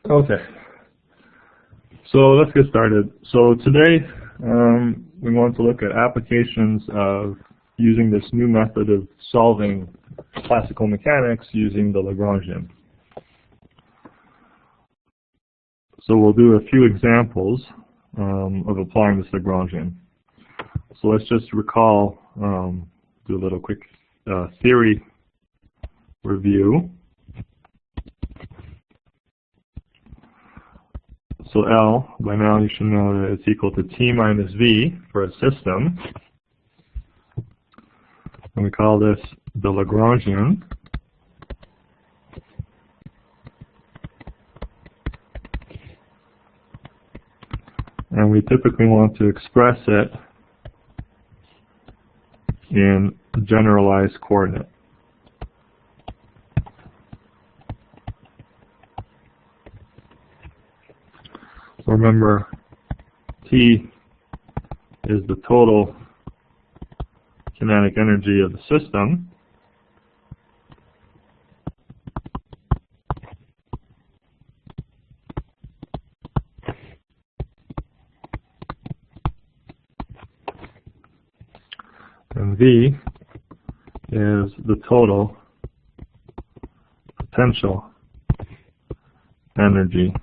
Okay, so let's get started. So today we want to look at applications of using this new method of solving classical mechanics using the Lagrangian. So we'll do a few examples of applying this Lagrangian. So let's just recall, do a little quick theory review. So L, by now you should know that it's equal to T minus V for a system. And we call this the Lagrangian. And we typically want to express it in generalized coordinate. So remember, T is the total kinetic energy of the system. And V is the total potential energy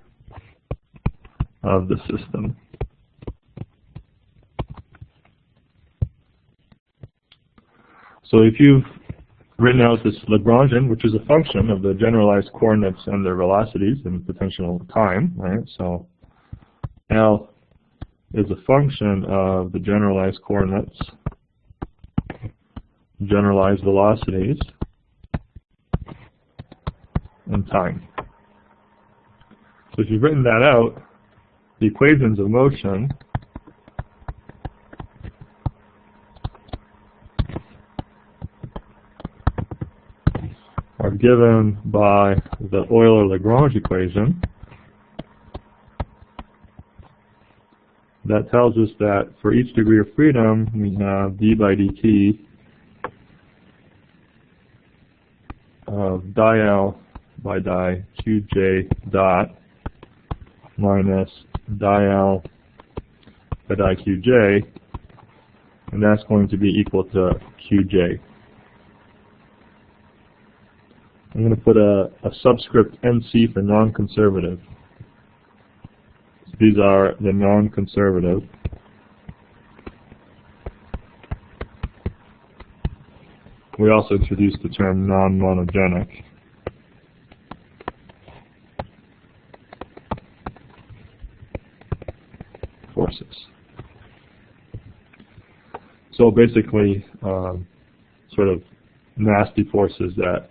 of the system. So if you've written out this Lagrangian, which is a function of the generalized coordinates and their velocities and potential time, right? So L is a function of the generalized coordinates, generalized velocities, and time. So if you've written that out, the equations of motion are given by the Euler-Lagrange equation. That tells us that for each degree of freedom, we have d by dt of di L by di Qj dot minus di L by di Qj, and that's going to be equal to Qj. I'm going to put a subscript NC for non-conservative. So these are the non-conservative. We also introduced the term non-monogenic. Forces. So basically, sort of nasty forces that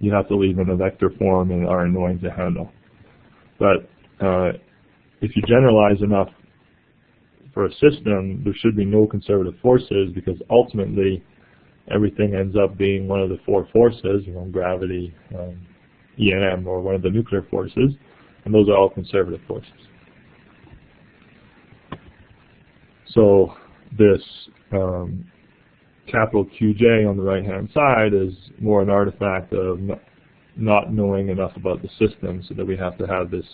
you have to leave in a vector form and are annoying to handle. But if you generalize enough for a system, there should be no conservative forces, because ultimately everything ends up being one of the four forces, gravity, E and M, or one of the nuclear forces, and those are all conservative forces. So this capital Qj on the right-hand side is more an artifact of not knowing enough about the system, so that we have to have this,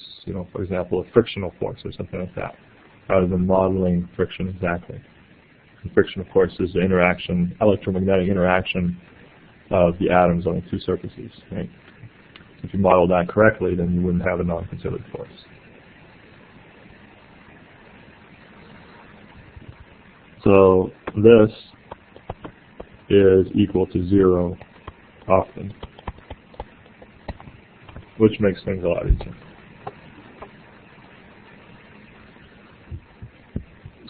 for example, a frictional force or something like that, rather than modeling friction exactly. And friction, of course, is the interaction, electromagnetic interaction of the atoms on the two surfaces. Right? If you model that correctly, then you wouldn't have a non-conservative force. So this is equal to 0 often, which makes things a lot easier.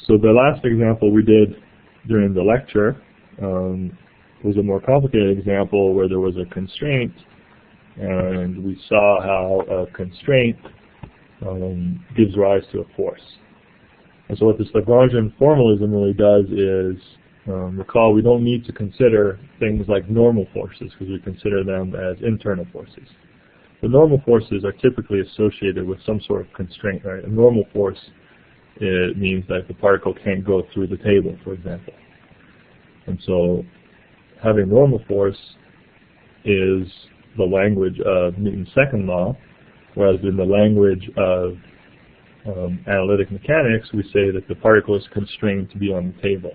So the last example we did during the lecture was a more complicated example where there was a constraint, and we saw how a constraint gives rise to a force. And so what this Lagrangian formalism really does is, recall, we don't need to consider things like normal forces, because we consider them as internal forces. The normal forces are typically associated with some sort of constraint, right? A normal force, it means that the particle can't go through the table, for example. And so having normal force is the language of Newton's second law, Whereas in the language of analytic mechanics, we say that the particle is constrained to be on the table.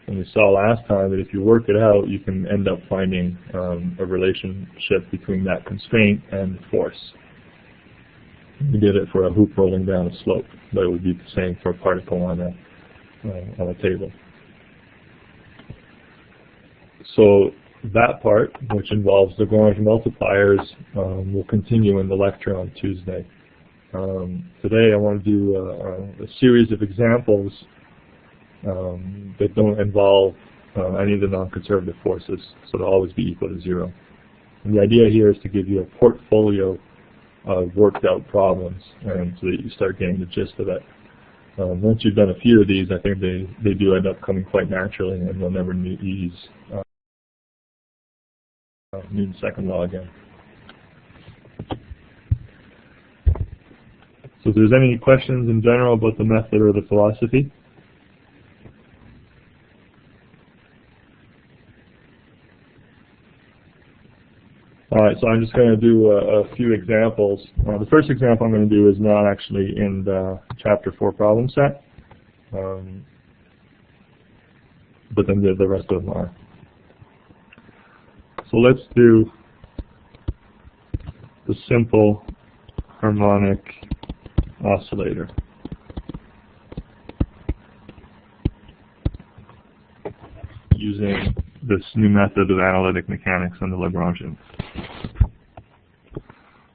And we saw last time that if you work it out, you can end up finding a relationship between that constraint and the force. We did it for a hoop rolling down a slope, but it would be the same for a particle on a table. So that part, which involves Lagrange multipliers, will continue in the lecture on Tuesday. Today I want to do a series of examples that don't involve any of the non-conservative forces, so they'll always be equal to 0. And the idea here is to give you a portfolio of worked out problems, and so that you start getting the gist of it. Once you've done a few of these, I think they do end up coming quite naturally, and we'll never use Newton's second law again. So if there's any questions in general about the method or the philosophy? Alright, so I'm just going to do a few examples. The first example I'm going to do is not actually in the Chapter 4 problem set, but then the rest of them are. So let's do the simple harmonic oscillator. Using this new method of analytic mechanics and the Lagrangians.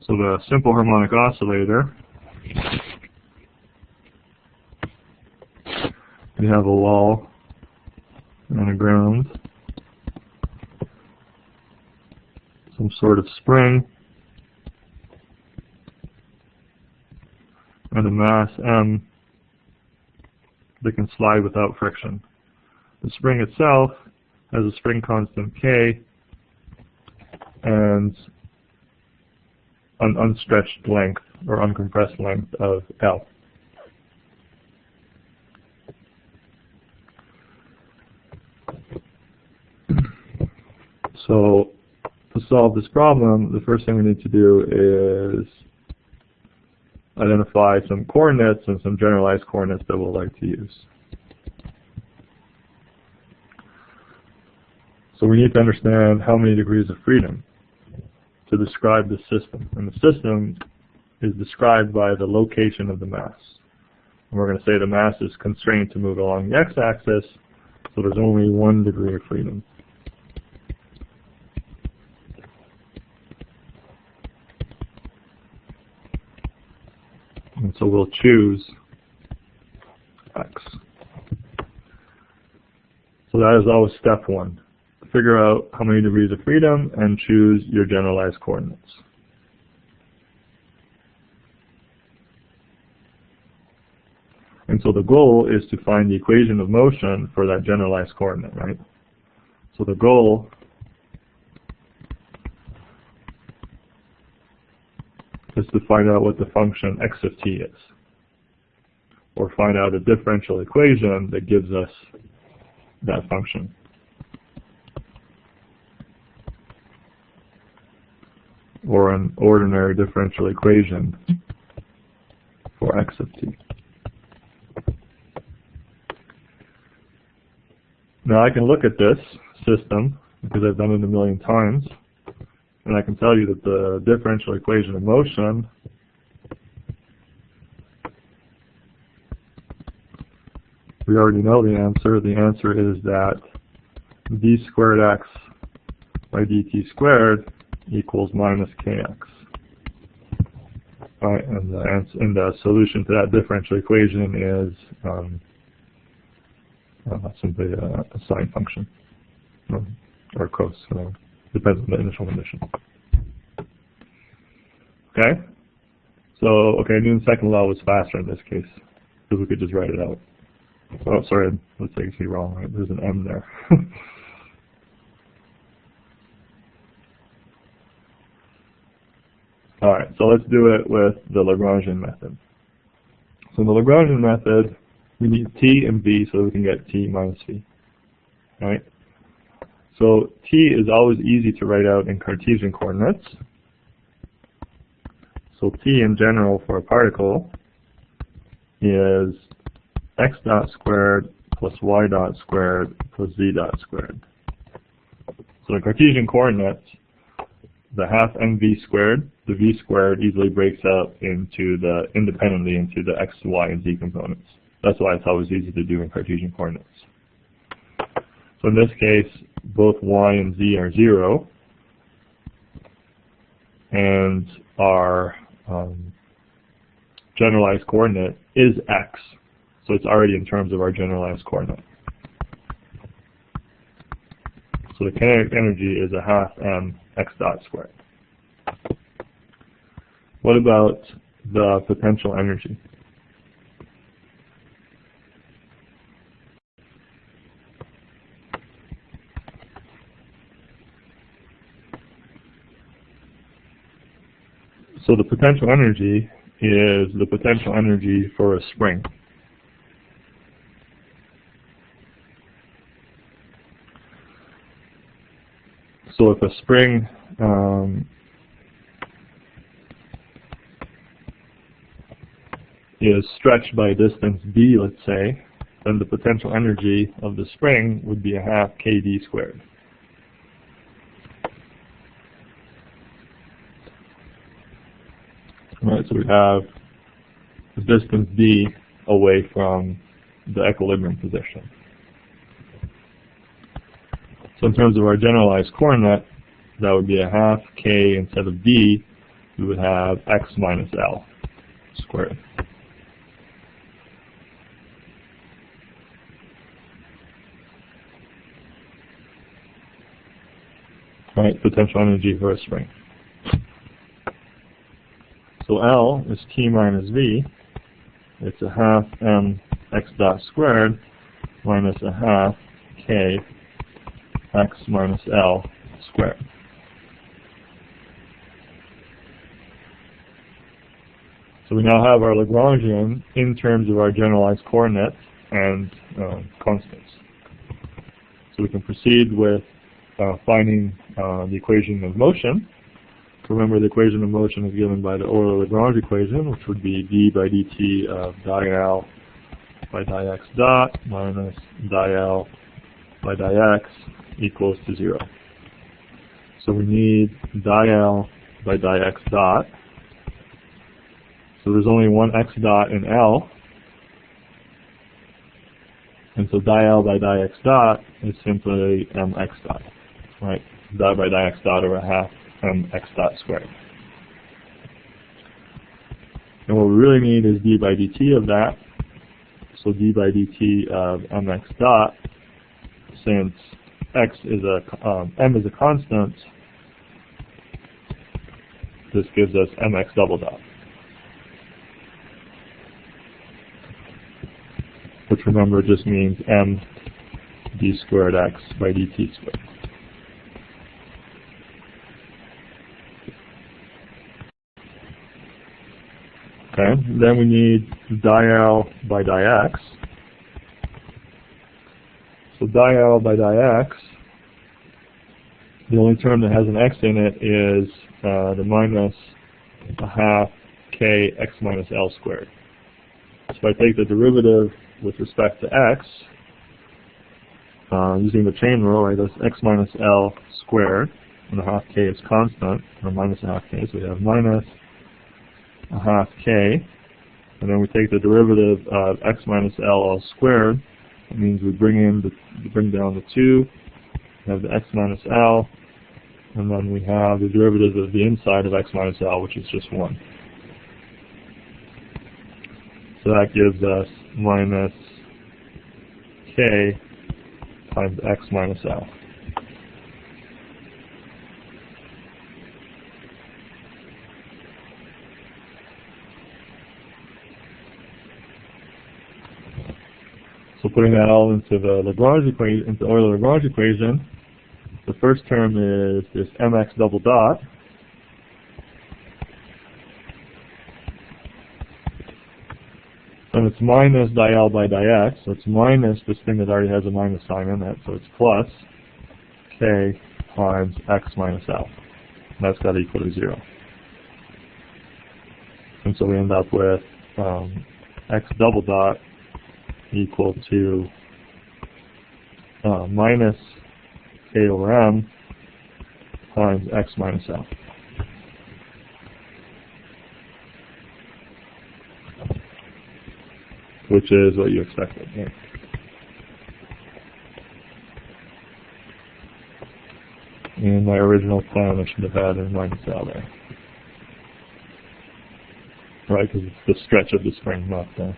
So the simple harmonic oscillator, we have a wall and a ground, some sort of spring, and a mass m that can slide without friction. The spring itself has a spring constant k and an unstretched length or uncompressed length of L. So to solve this problem, the first thing we need to do is identify some coordinates and some generalized coordinates that we'll like to use. So we need to understand how many degrees of freedom to describe the system. And the system is described by the location of the mass. And we're going to say the mass is constrained to move along the x-axis, so there's only 1 degree of freedom. And so we'll choose x. So that is always step 1. Figure out how many degrees of freedom and choose your generalized coordinates. And so the goal is to find the equation of motion for that generalized coordinate, right? So the goal is to find out what the function x of t is, or find out a differential equation that gives us that function. Or an ordinary differential equation for x of t. Now I can look at this system, because I've done it a million times, and I can tell you that the differential equation of motion we already know the answer. The answer is that d squared x by dt squared equals minus kx. Right, and the solution to that differential equation is simply a sine function, or cos, depends on the initial condition. Okay? So, okay, Newton's second law was faster in this case, because we could just write it out. Oh, sorry, let's take it wrong, right? There's an m there. Alright, so let's do it with the Lagrangian method. So in the Lagrangian method, we need t and v so we can get t minus v. Alright? So t is always easy to write out in Cartesian coordinates. So T in general for a particle is x dot squared plus y dot squared plus z dot squared. So the Cartesian coordinates, the half mv squared, the v squared easily breaks out independently into the x, y, and z components. That's why it's always easy to do in Cartesian coordinates. So in this case, both y and z are 0, and our generalized coordinate is x. So it's already in terms of our generalized coordinate. So the kinetic energy is a half m x dot squared. What about the potential energy? So the potential energy is the potential energy for a spring. So if a spring is stretched by a distance d, let's say, then the potential energy of the spring would be a half kd squared. Right, so we have the distance d away from the equilibrium position. So in terms of our generalized coordinate, that would be a half k instead of d, we would have x minus l squared. Right, potential energy for a spring. So L is T minus V. It's a half m x dot squared minus a half k x minus L squared. So we now have our Lagrangian in terms of our generalized coordinates and constants. So we can proceed with finding the equation of motion. Remember, the equation of motion is given by the Euler-Lagrange equation, which would be d by dt of di-L by di-x dot minus di-L by di-x equals to 0. So we need di-L by di-x dot. So there's only one x dot in L. And so di-L by di-x dot is simply mx dot. Right? Di by di-x dot over half x dot squared. And what we really need is d by dt of that. So d by dt of mx dot, since x is m is a constant, this gives us mx double dot, which remember just means m d squared x by dt squared. Okay, then we need di-L by di-x. So di-L by di-x, the only term that has an x in it is the minus a half k x minus L squared. So if I take the derivative with respect to x, using the chain rule, right, that's x minus L squared, and a half k is constant, or minus a half k, so we have minus a half k, and then we take the derivative of x minus L all squared. That means we bring down the 2, we have the x minus L, and then we have the derivative of the inside of x minus L, which is just 1. So that gives us minus k times x minus L. So putting that all into the Lagrange equation, into Euler-Lagrange equation, the first term is this mx double dot. And it's minus di-L by di-x, so it's minus this thing that already has a minus sign in it, so it's plus k times x minus L. And that's got to equal to 0. And so we end up with x double dot equal to minus k over m times x minus l. Which is what you expected. Right? In my original plan, I should have had a minus L there. Right, because it's the stretch of the spring, not the...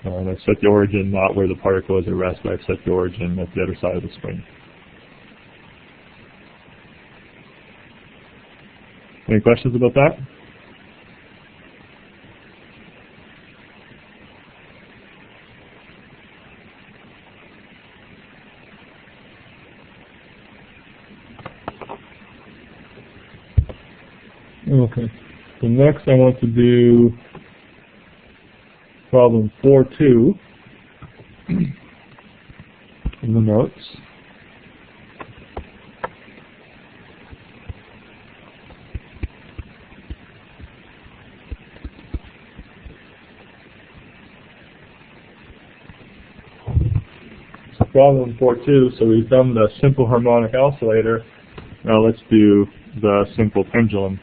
and I set the origin not where the particle is at rest, but I've set the origin at the other side of the spring. Any questions about that? Okay, so next I want to do problem 4.2 in the notes. So problem 4.2, so we've done the simple harmonic oscillator, now let's do the simple pendulum.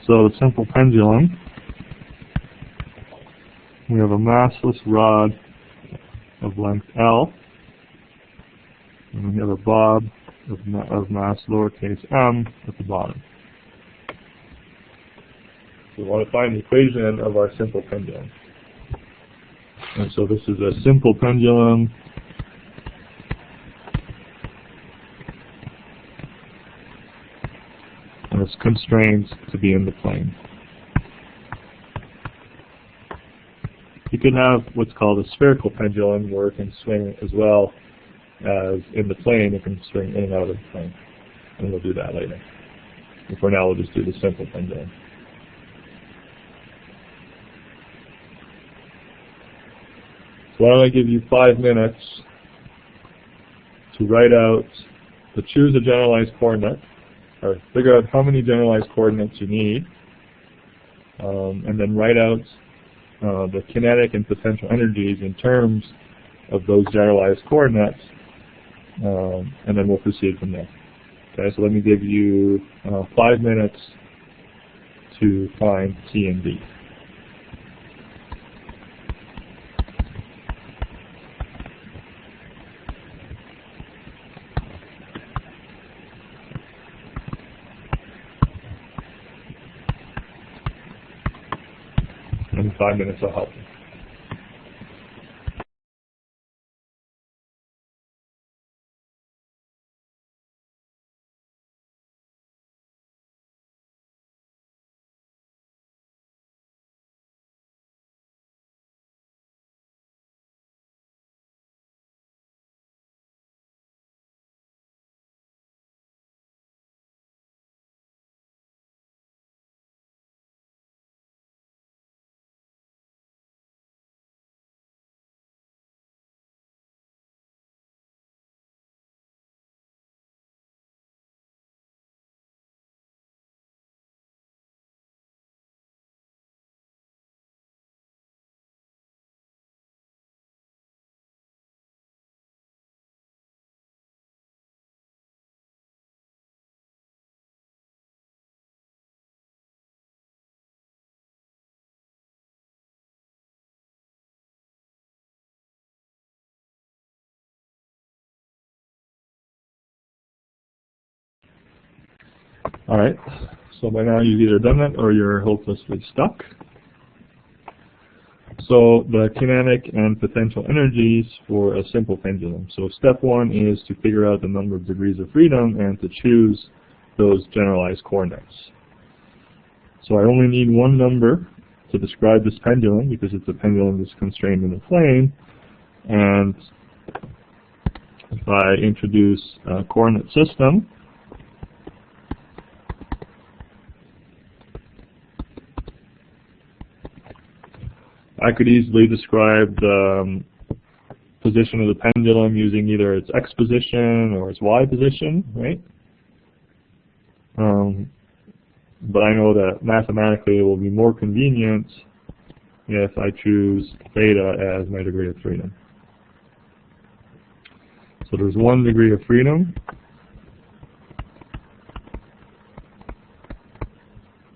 So the simple pendulum, we have a massless rod of length L, and we have a bob of mass lowercase m at the bottom. So we want to find the equation of our simple pendulum. And so this is a simple pendulum and it's constrained to be in the plane. You can have what's called a spherical pendulum where it can swing as well as in the plane. It can swing in and out of the plane. And we'll do that later. And for now we'll just do the simple pendulum. So why don't I give you 5 minutes to write out, to choose a generalized coordinate, or figure out how many generalized coordinates you need, and then write out the kinetic and potential energies in terms of those generalized coordinates, and then we'll proceed from there. Okay, so let me give you 5 minutes to find C and D. In 5 minutes I'll help you. Alright, so by now you've either done it or you're hopelessly stuck. So the kinetic and potential energies for a simple pendulum. So step 1 is to figure out the number of degrees of freedom and to choose those generalized coordinates. So I only need one number to describe this pendulum because it's a pendulum that's constrained in the plane, and if I introduce a coordinate system, I could easily describe the position of the pendulum using either its x position or its y position, right? But I know that mathematically it will be more convenient if I choose theta as my degree of freedom. So there's 1 degree of freedom,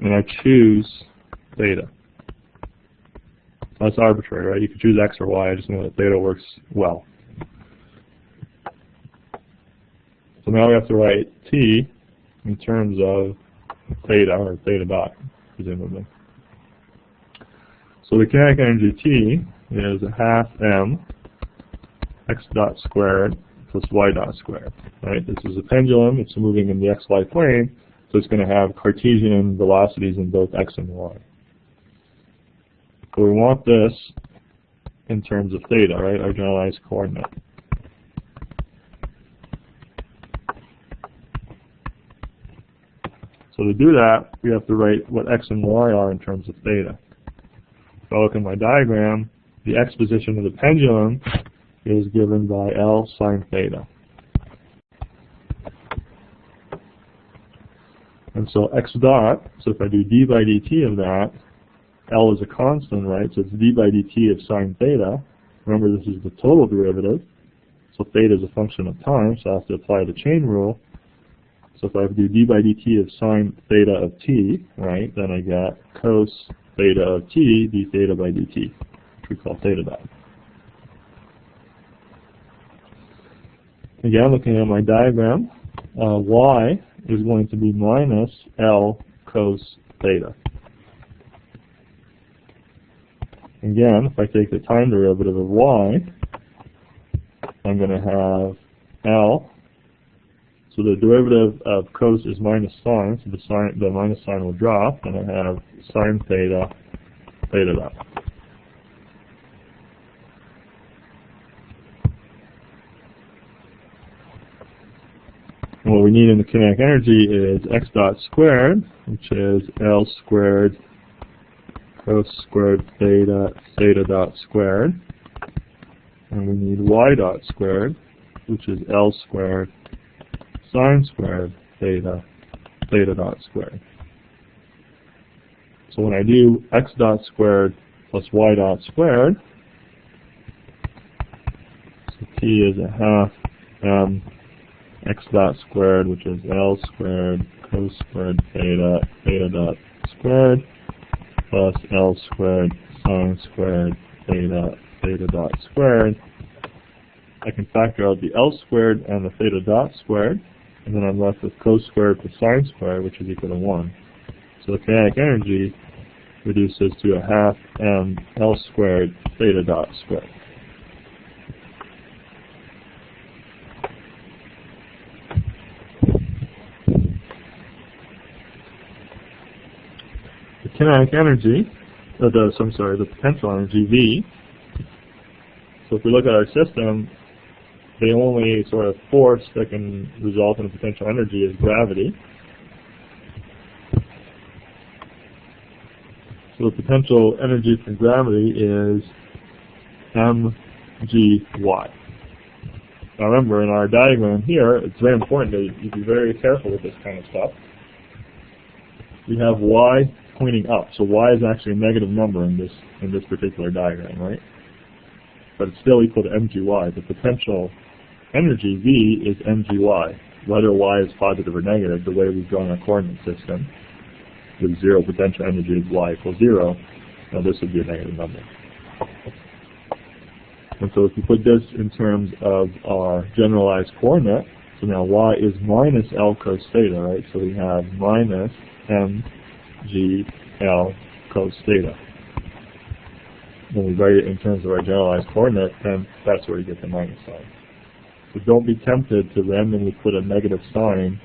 and I choose theta. That's arbitrary, right? You could choose x or y. I just know that theta works well. So now we have to write t in terms of theta, or theta dot, presumably. So the kinetic energy T is a half m x dot squared plus y dot squared. Right? This is a pendulum. It's moving in the xy plane, so it's going to have Cartesian velocities in both x and y. So we want this in terms of theta, right? Our generalized coordinate. So to do that, we have to write what x and y are in terms of theta. If I look at my diagram, the x position of the pendulum is given by L sine theta. And so x dot, so if I do d by dt of that, L is a constant, right? So it's d by dt of sine theta. Remember, this is the total derivative. So theta is a function of time, so I have to apply the chain rule. So if I do d by dt of sine theta of t, right, then I get cos theta of t d theta by dt, which we call theta dot. Again, looking at my diagram, y is going to be minus L cos theta. Again, if I take the time derivative of y, I'm going to have L. So the derivative of cos is minus sine, so the minus sign will drop, and I have sine theta, theta dot. And what we need in the kinetic energy is x dot squared, which is L squared cos squared theta, theta dot squared. And we need y dot squared, which is L squared sine squared theta, theta dot squared. So when I do x dot squared plus y dot squared, so t is a half m x dot squared, which is L squared cos squared theta, theta dot squared, plus L squared sine squared theta, theta dot squared. I can factor out the L squared and the theta dot squared, and then I'm left with cos squared plus sine squared, which is equal to 1. So the kinetic energy reduces to a half m L squared theta dot squared. The kinetic energy, the potential energy, V. So if we look at our system, the only sort of force that can result in a potential energy is gravity. So the potential energy from gravity is mgy. Now remember, in our diagram here, it's very important that you be very careful with this kind of stuff. We have y pointing up, so y is actually a negative number in this particular diagram, right? But it's still equal to mgy. The potential energy V is mgy. Whether y is positive or negative, the way we've drawn our coordinate system, with zero potential energy is y equals 0. Now this would be a negative number. And so if you put this in terms of our generalized coordinate, so now y is minus L cos theta, right? So we have minus mg L cos theta. When we write it in terms of our generalized coordinate, then that's where you get the minus sign. So don't be tempted to randomly put a negative sign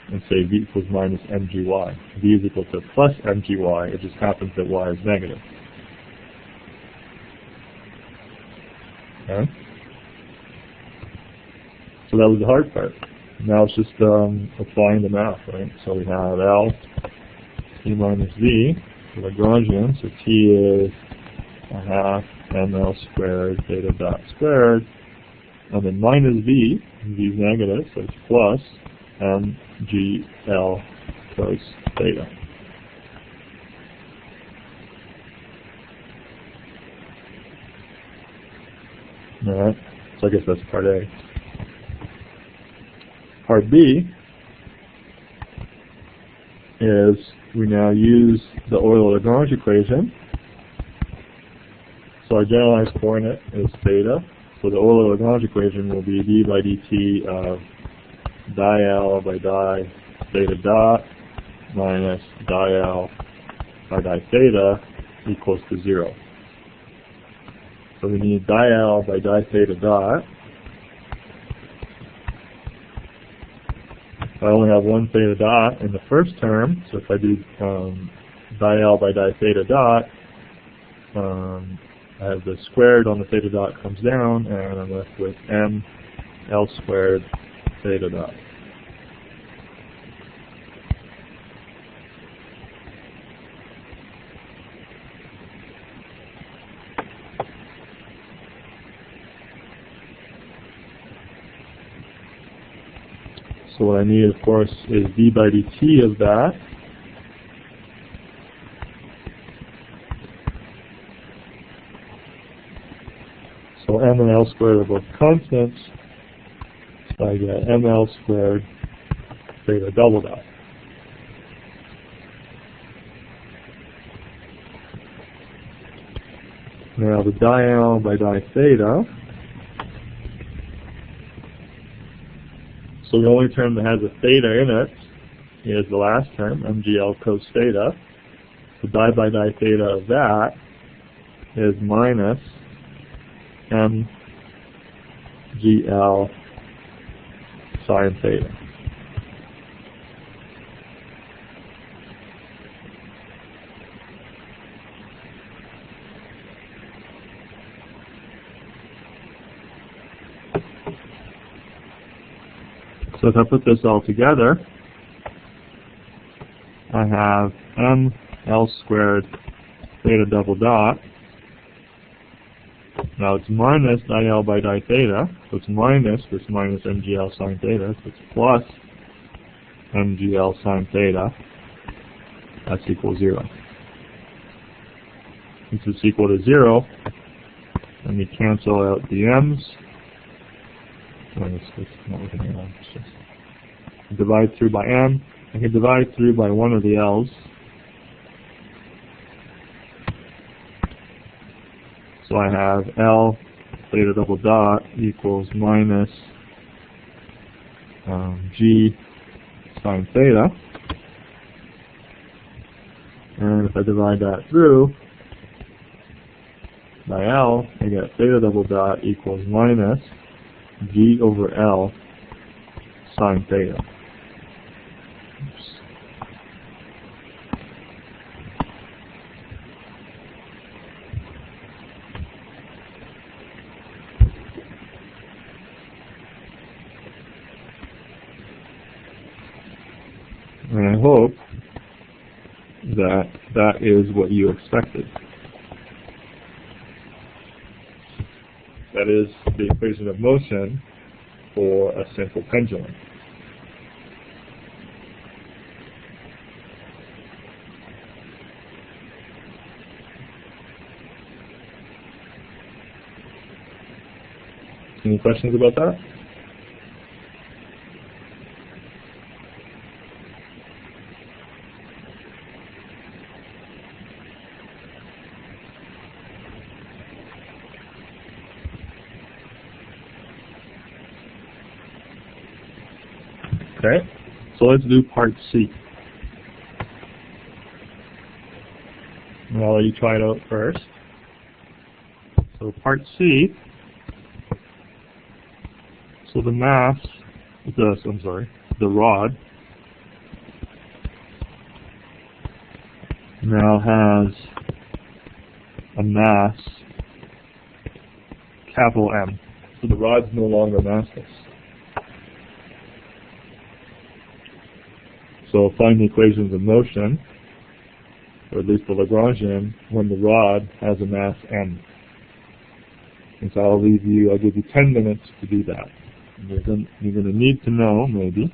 and say V equals minus mgy. V is equal to plus mgy. It just happens that y is negative. Okay? So that was the hard part. Now it's just applying the math, right? So we have L, T minus V, Lagrangian, so T is a half ml squared theta dot squared, and then minus v, v is negative, so it's plus mgl cos theta. Alright, so I guess that's part A. Part B is we now use the Euler-Lagrange equation. So our generalized coordinate is theta. So the Euler-Lagrange equation will be d by dt of di L by di theta dot minus di L by di theta equals to 0. So we need di L by di theta dot. I only have one theta dot in the first term, so if I do di L by di theta dot, I have the squared on the theta dot comes down, and I'm left with m L squared theta dot. So what I need, of course, is d by dt of that. So m and L squared are both constants. So I get mL squared theta double dot. Now the di L by di theta. So the only term that has a theta in it is the last term, mgl cos theta. So di by di theta of that is minus mgl sine theta. So if I put this all together, I have mL squared theta double dot. Now it's minus di L by di theta, so it's minus this minus mgl sine theta, so it's plus mgl sine theta. That's equal 0. Since it's equal to 0, let me cancel out the m's. Divide through by m. I can divide through by one of the l's. So I have L theta double dot equals minus G sine theta. And if I divide that through by L, I get theta double dot equals minus G over L sine theta. Oops. And I hope that that is what you expected. That is the equation of motion for a simple pendulum. Any questions about that? Okay, so let's do part C. And I'll let you try it out first. So part C, so the mass, the rod now has a mass, capital M. So the rod's no longer massless. So find the equations of motion. or at least the Lagrangian, when the rod has a mass m. And so I'll give you 10 minutes to do that. And you're going to need to know, maybe,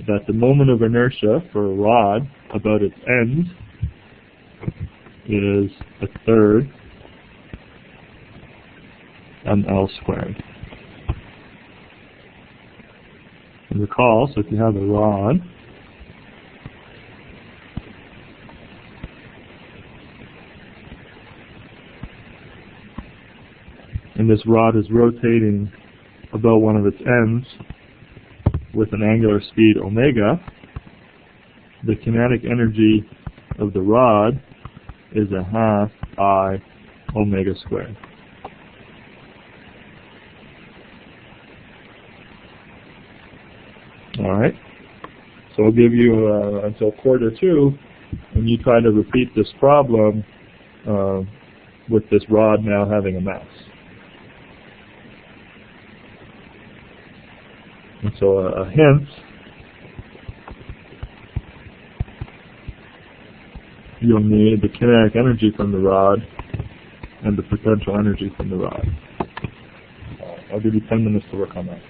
that the moment of inertia for a rod about its end is a third ml squared. And recall, so if you have a rod, and this rod is rotating about one of its ends with an angular speed omega, the kinetic energy of the rod is a half I omega squared. Alright, so I'll give you until quarter 2, and you try to repeat this problem with this rod now having a mass. And so a hint, you'll need the kinetic energy from the rod and the potential energy from the rod. I'll give you 10 minutes to work on that.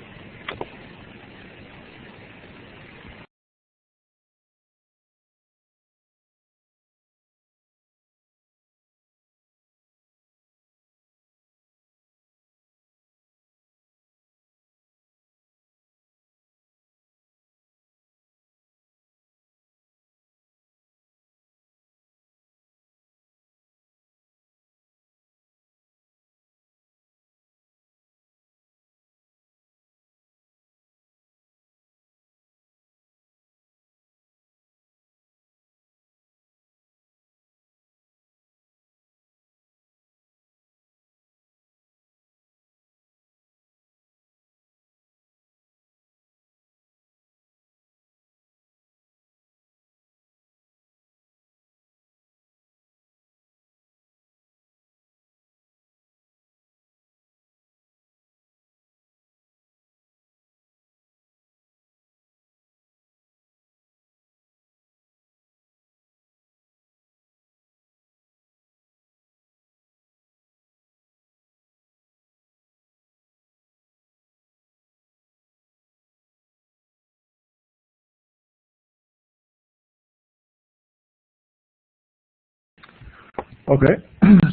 Okay,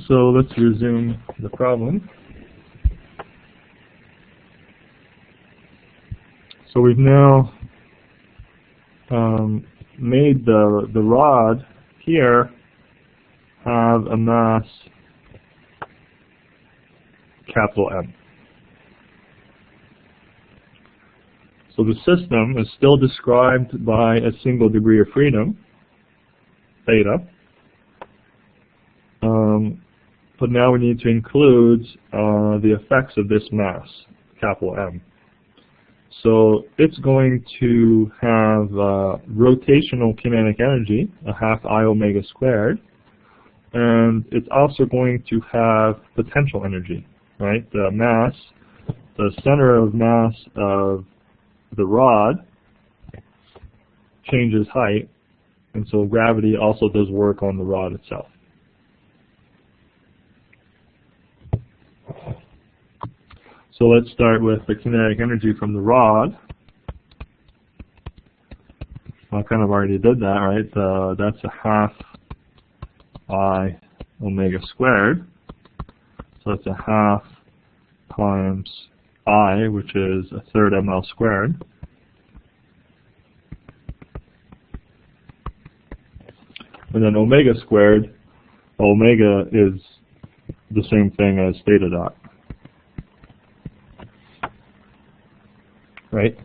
so let's resume the problem. So we've now made the rod here have a mass capital M. So the system is still described by a single degree of freedom, theta. But now we need to include the effects of this mass, capital M. So it's going to have rotational kinetic energy, a half I omega squared, and it's also going to have potential energy, right? The mass, the center of mass of the rod changes height, and so gravity also does work on the rod itself. So let's start with the kinetic energy from the rod. I kind of already did that, right? That's a half I omega squared. So that's a half times I, which is a third ml squared. And then omega squared, omega is the same thing as theta dot. Right?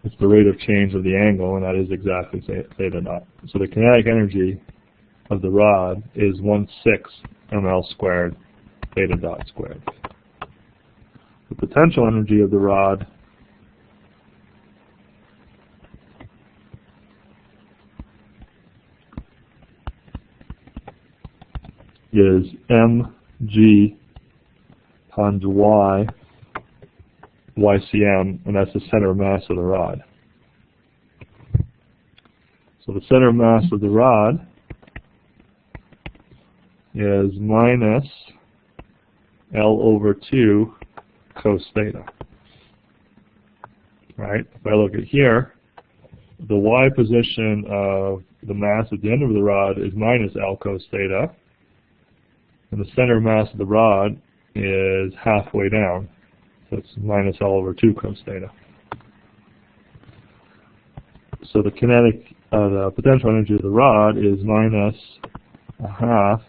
It's the rate of change of the angle, and that is exactly theta dot. So the kinetic energy of the rod is 1/6 ml squared theta dot squared. The potential energy of the rod is mg times y YCM, and that's the center of mass of the rod. So the center of mass of the rod is minus L over 2 cos theta. Right? If I look at here, the y position of the mass at the end of the rod is minus L cos theta, and the center of mass of the rod is halfway down, so it's minus L over 2 cos theta. So the the potential energy of the rod is minus a half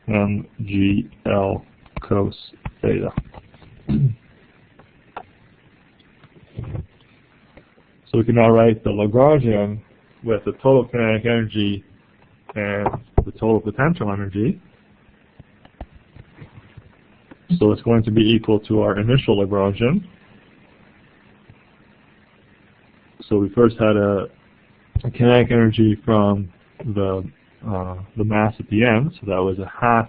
mgl cos theta. So we can now write the Lagrangian with the total kinetic energy and the total potential energy. So it's going to be equal to our initial Lagrangian. So we first had a kinetic energy from the mass at the end, so that was a half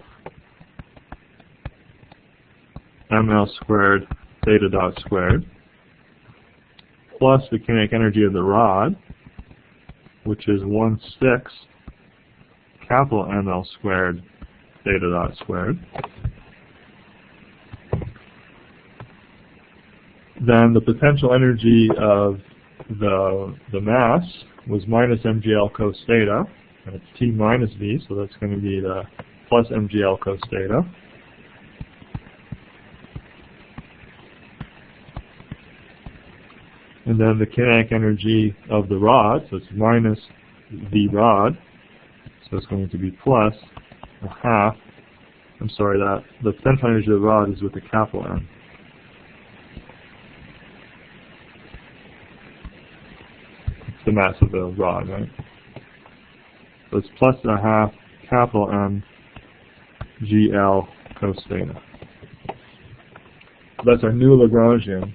ml squared theta dot squared, plus the kinetic energy of the rod, which is 1/6 capital ml squared theta dot squared. Then the potential energy of the mass was minus mgl cos theta, and it's T minus V, so that's going to be the plus mgl cos theta. And then the kinetic energy of the rod, so it's minus V rod, so it's going to be plus a half, the potential energy of the rod is with a capital M. The mass of the rod, right? So it's plus a half capital M GL cos theta. That's our new Lagrangian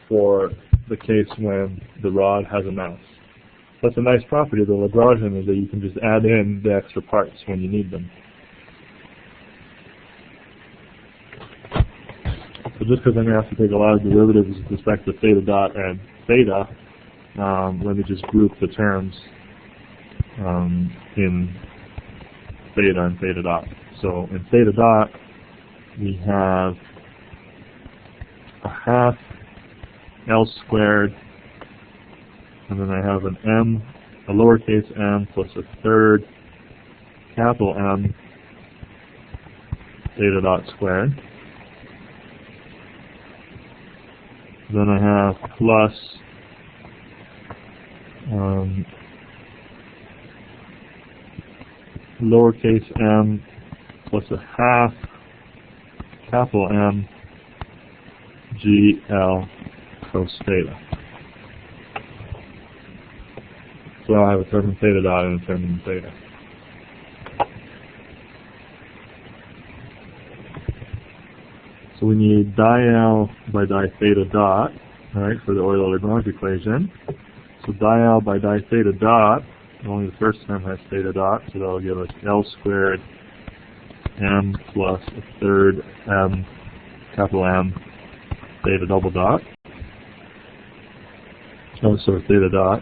for the case when the rod has a mass. That's a nice property of the Lagrangian, is that you can just add in the extra parts when you need them. So just because I'm going to have to take a lot of derivatives with respect to theta dot and theta, let me just group the terms in theta and theta dot. So in theta dot, we have a half L squared, and then I have an M, a lowercase m plus a third capital M theta dot squared. Then I have plus lowercase m plus a half capital M GL cos theta. So I have a term in theta dot and a term in theta. So we need di-L by di-theta dot, right, for the Euler-Lagrange equation. So di-L by di-theta dot, only the first term has theta dot, so that will give us L squared M plus a third M, capital M, theta double dot. Oh, so theta dot.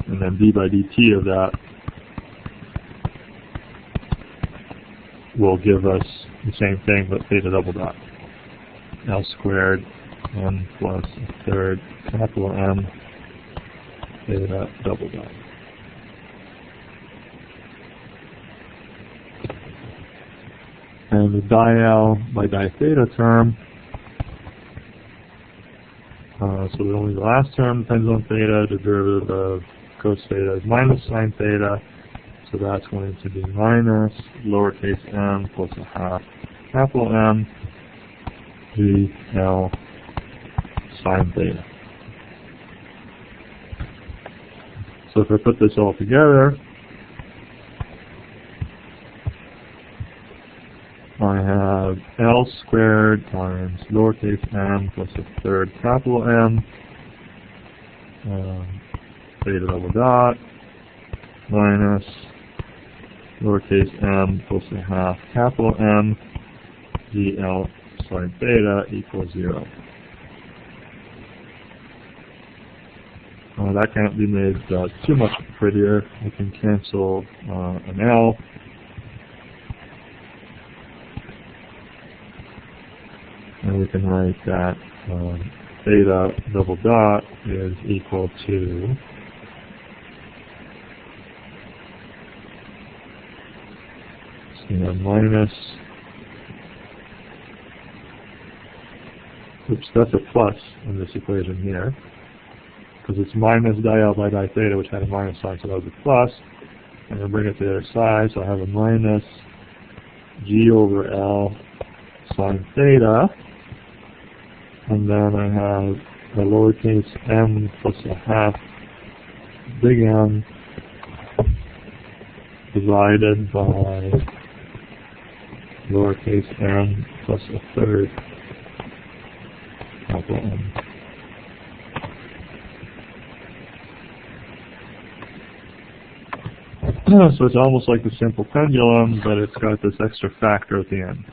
And then d by dt of that will give us the same thing, but theta double dot. L squared M plus a third capital M theta double dot. And the di-L by di-theta term, so only the last term depends on theta, the derivative of cos theta is minus sine theta, so that's going to be minus lowercase m plus a half capital M GL sine theta. So if I put this all together, I have L squared times lowercase m plus a third capital M theta double dot minus lowercase m plus a half capital M GL sine theta equals 0. That can't be made too much prettier. We can cancel an L. And we can write that theta double dot is equal to minus, oops, that's a plus in this equation here, because it's minus di L by di theta, which had a minus sign, so that was a plus. I'm going to bring it to the other side, so I have a minus G over L sine theta, and then I have a lowercase m plus a half big M divided by lowercase m plus a third capital M. So it's almost like the simple pendulum, but it's got this extra factor at the end.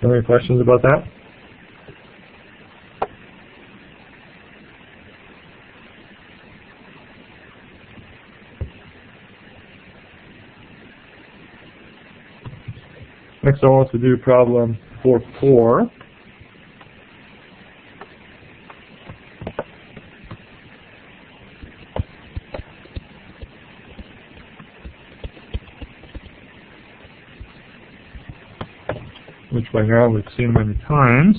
Any questions about that? Next I want to do problem 4.4. Which by now we've seen many times.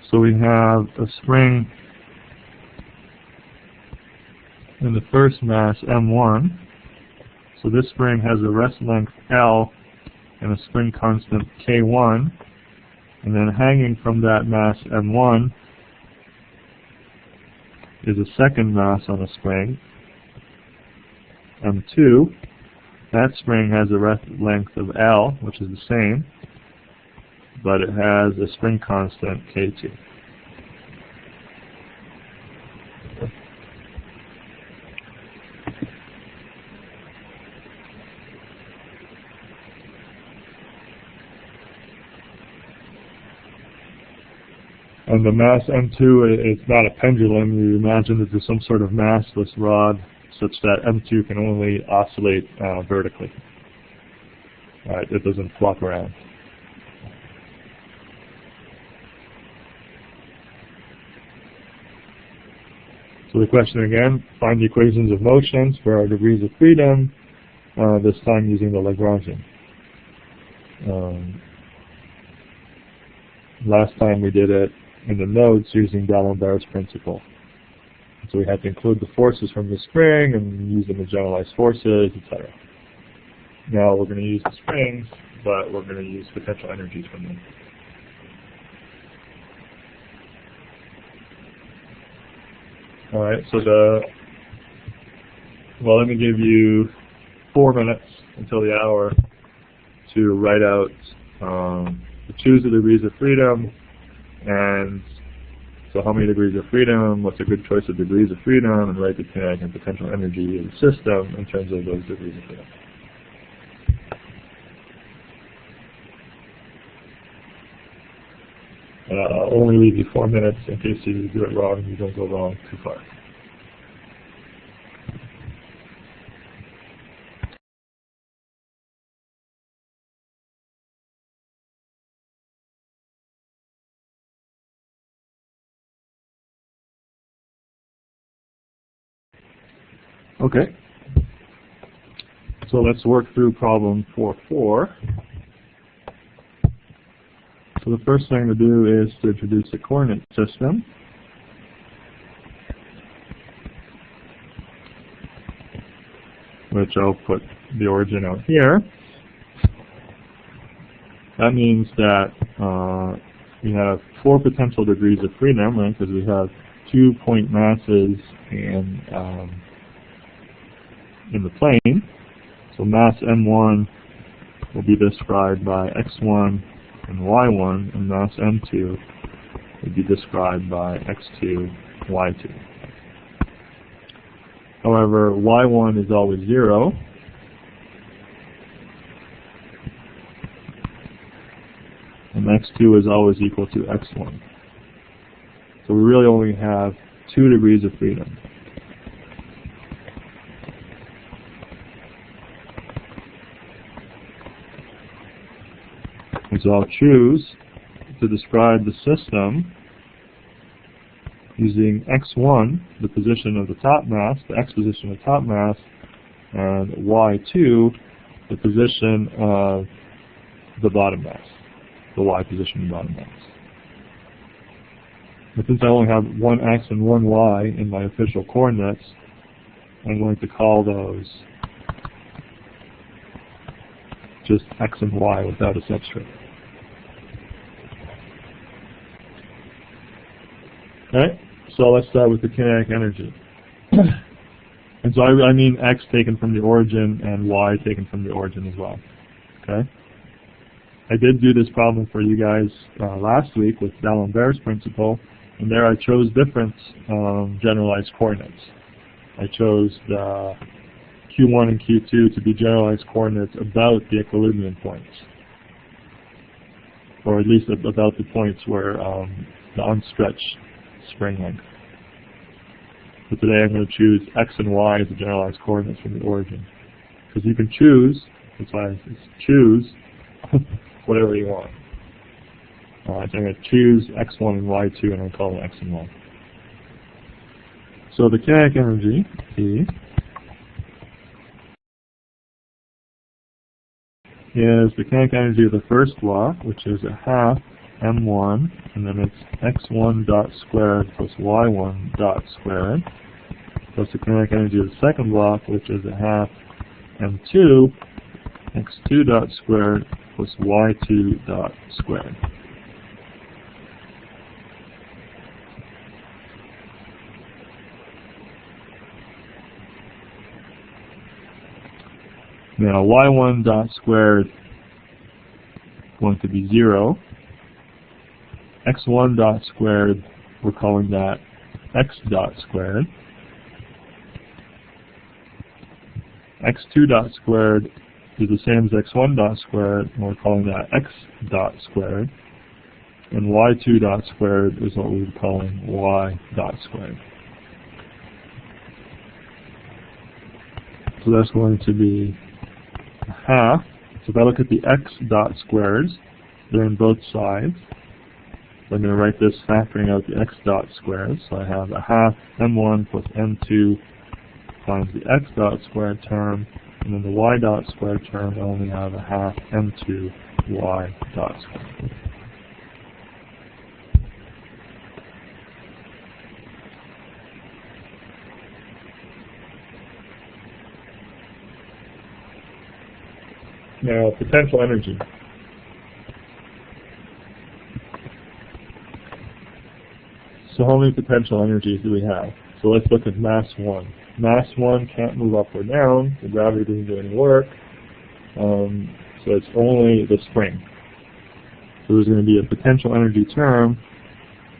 So we have a spring in the first mass, M1. So this spring has a rest length L and a spring constant K1. And then hanging from that mass, M1, is a second mass on a spring, M2. That spring has a rest length of L, which is the same, but it has a spring constant K2. And the mass M2, it's not a pendulum. You imagine that there's some sort of massless rod such that M2 can only oscillate vertically. Right, it doesn't flop around. So the question again, find the equations of motions for our degrees of freedom, this time using the Lagrangian. Last time we did it in the notes using D'Alembert's principle. So we had to include the forces from the spring and use them as generalized forces, etc. Now we're going to use the springs, but we're going to use potential energies from them. Alright, so let me give you 4 minutes until the hour to write out, to choose the degrees of freedom, and so how many degrees of freedom, what's a good choice of degrees of freedom, and write the kinetic and potential energy of the system in terms of those degrees of freedom. I'll only leave you 4 minutes in case you do it wrong and you don't go wrong too far. Okay, so let's work through problem 4.4. So the first thing to do is to introduce a coordinate system. Which I'll put the origin out here. That means that we have 4 potential degrees of freedom, right? Because we have 2 point masses in the plane. So mass M1 will be described by x1 and y1, and mass m2 will be described by x2, y2. However, y1 is always 0, and x2 is always equal to x1. So we really only have 2 degrees of freedom. And so I'll choose to describe the system using x1, the position of the top mass, the x position of the top mass, and y2, the position of the bottom mass, the y position of the bottom mass. But since I only have one x and one y in my official coordinates, I'm going to call those just x and y without a subscript. Okay, so let's start with the kinetic energy. And so I mean x taken from the origin and y taken from the origin as well. Okay. I did do this problem for you guys last week with D'Alembert's principle, and there I chose different generalized coordinates. I chose the Q1 and Q2 to be generalized coordinates about the equilibrium points, or at least about the points where the unstretched spring length. But today I'm going to choose x and y as the generalized coordinates from the origin. Because you can choose, that's why I choose whatever you want. Alright, so I'm going to choose x1 and y2, and I'll call them x and y. So the kinetic energy, E, is the kinetic energy of the first block, which is a half m1, and then it's x1 dot squared plus y1 dot squared, plus the kinetic energy of the second block, which is a half m2, x2 dot squared plus y2 dot squared. Now y1 dot squared is going to be 0. x1 dot squared, we're calling that x dot squared. x2 dot squared is the same as x1 dot squared, and we're calling that x dot squared. And y2 dot squared is what we're calling y dot squared. So that's going to be half. So if I look at the x dot squares, they're in both sides. So I'm going to write this factoring out the x dot squares. So I have a half m1 plus m2 times the x dot squared term, and then the y dot squared term, I only have a half m2 y dot squared. Now, potential energy. So how many potential energies do we have? So let's look at mass 1. Mass 1 can't move up or down. The gravity doesn't do any work. So it's only the spring. So there's going to be a potential energy term,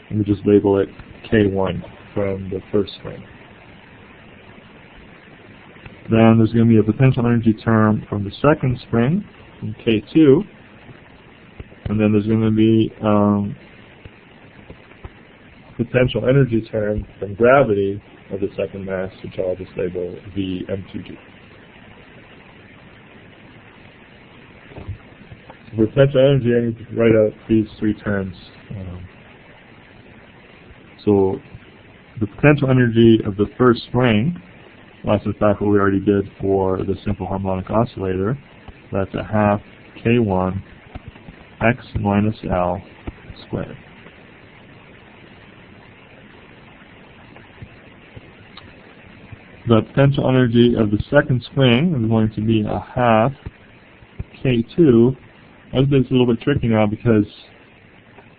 and we just label it K1 from the first spring. Then there's going to be a potential energy term from the second spring, from K2. And then there's going to be potential energy term from gravity of the second mass, which I'll just label Vm2g. So for potential energy, I need to write out these three terms. So the potential energy of the first spring, that's in fact what we already did for the simple harmonic oscillator. That's a half K1 x minus L squared. The potential energy of the second spring is going to be a half K2. This is a little bit tricky now because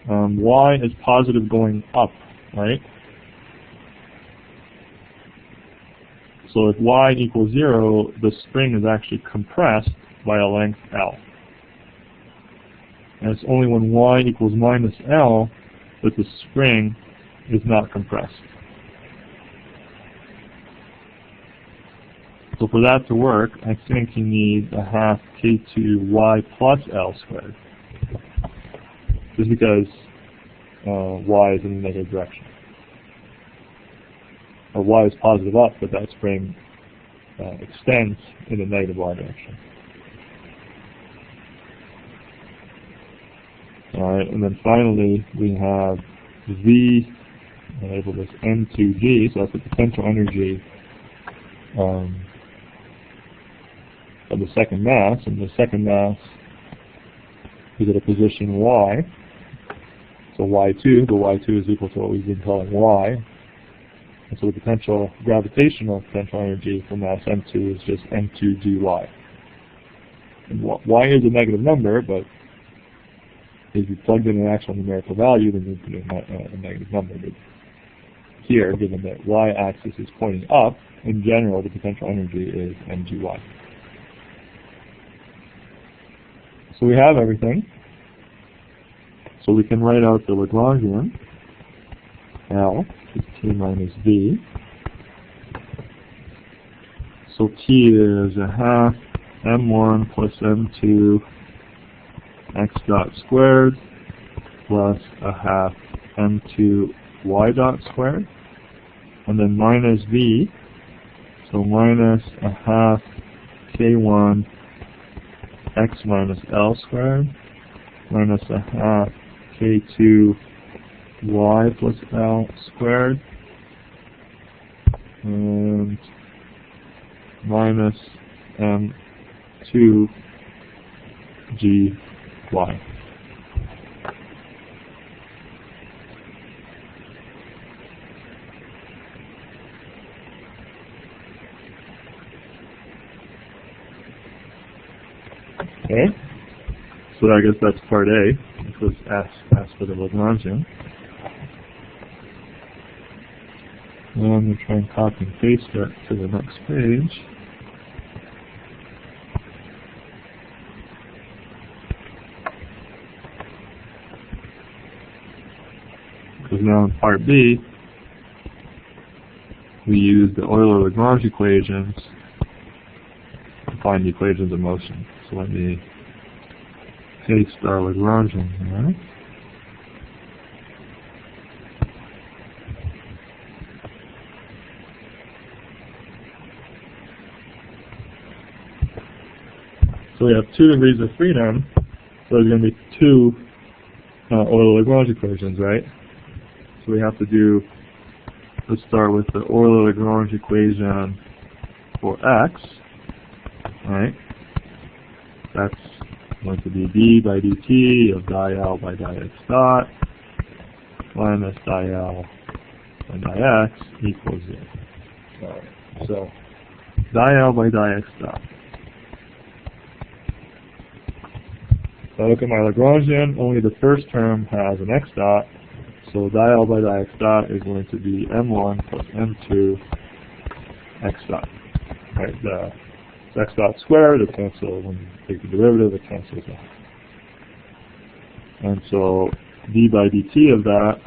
y is positive going up, right? So if y equals 0, the spring is actually compressed by a length L. And it's only when y equals minus L that the spring is not compressed. So for that to work, I think you need a half K2y plus L squared. Just because y is in the negative direction. Or y is positive up, but that spring extends in the negative y direction. Alright, and then finally we have V, I label this M2G, so that's the potential energy of the second mass, and the second mass is at a position y, so y2, but y2 is equal to what we've been calling y, and so the potential, gravitational potential energy for mass M2 is just M2gy. And y is a negative number, but if you plugged in an actual numerical value, then you'd put in a negative number. But here, given that y-axis is pointing up, in general, the potential energy is mgy. So we have everything. So we can write out the Lagrangian, L is T minus V. So T is a half M1 plus M2 x dot squared plus a half M2 y dot squared. And then minus V, so minus a half K1 x minus L squared minus a half K2 y plus L squared and minus M2 G y. Okay, so I guess that's part A, which was asked for the Lagrangian. And I'm going to try and copy and paste that to the next page. Because now in part B, we use the Euler-Lagrange equations to find the equations of motion. So let me paste our Lagrangian here. So we have 2 degrees of freedom, so there's going to be 2 Euler-Lagrange equations, right? So we have to do, let's start with the Euler-Lagrange equation for x, right? That's going to be d by dt of dl by dx dot minus dl by dx equals 0. Right. So dl by dx dot. If I look at my Lagrangian, only the first term has an x dot, so dl by dx dot is going to be m1 plus m2 x dot. Right? The x dot squared, it cancels when you take the derivative, it cancels out. And so d by dt of that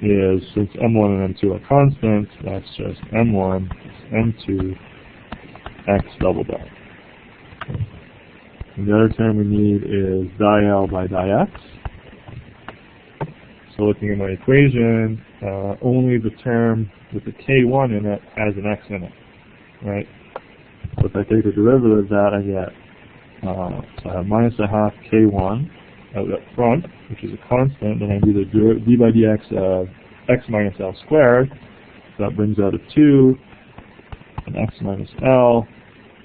is, since m1 and m2 are constants, that's just m1 plus m2 x double dot. And the other term we need is dl by dx. So looking at my equation, only the term with the k1 in it has an x in it, right? So if I take the derivative of that, I get, so I have minus a half k1 out up front, which is a constant, and I do the d by dx of x minus L squared, so that brings out a 2, and x minus L,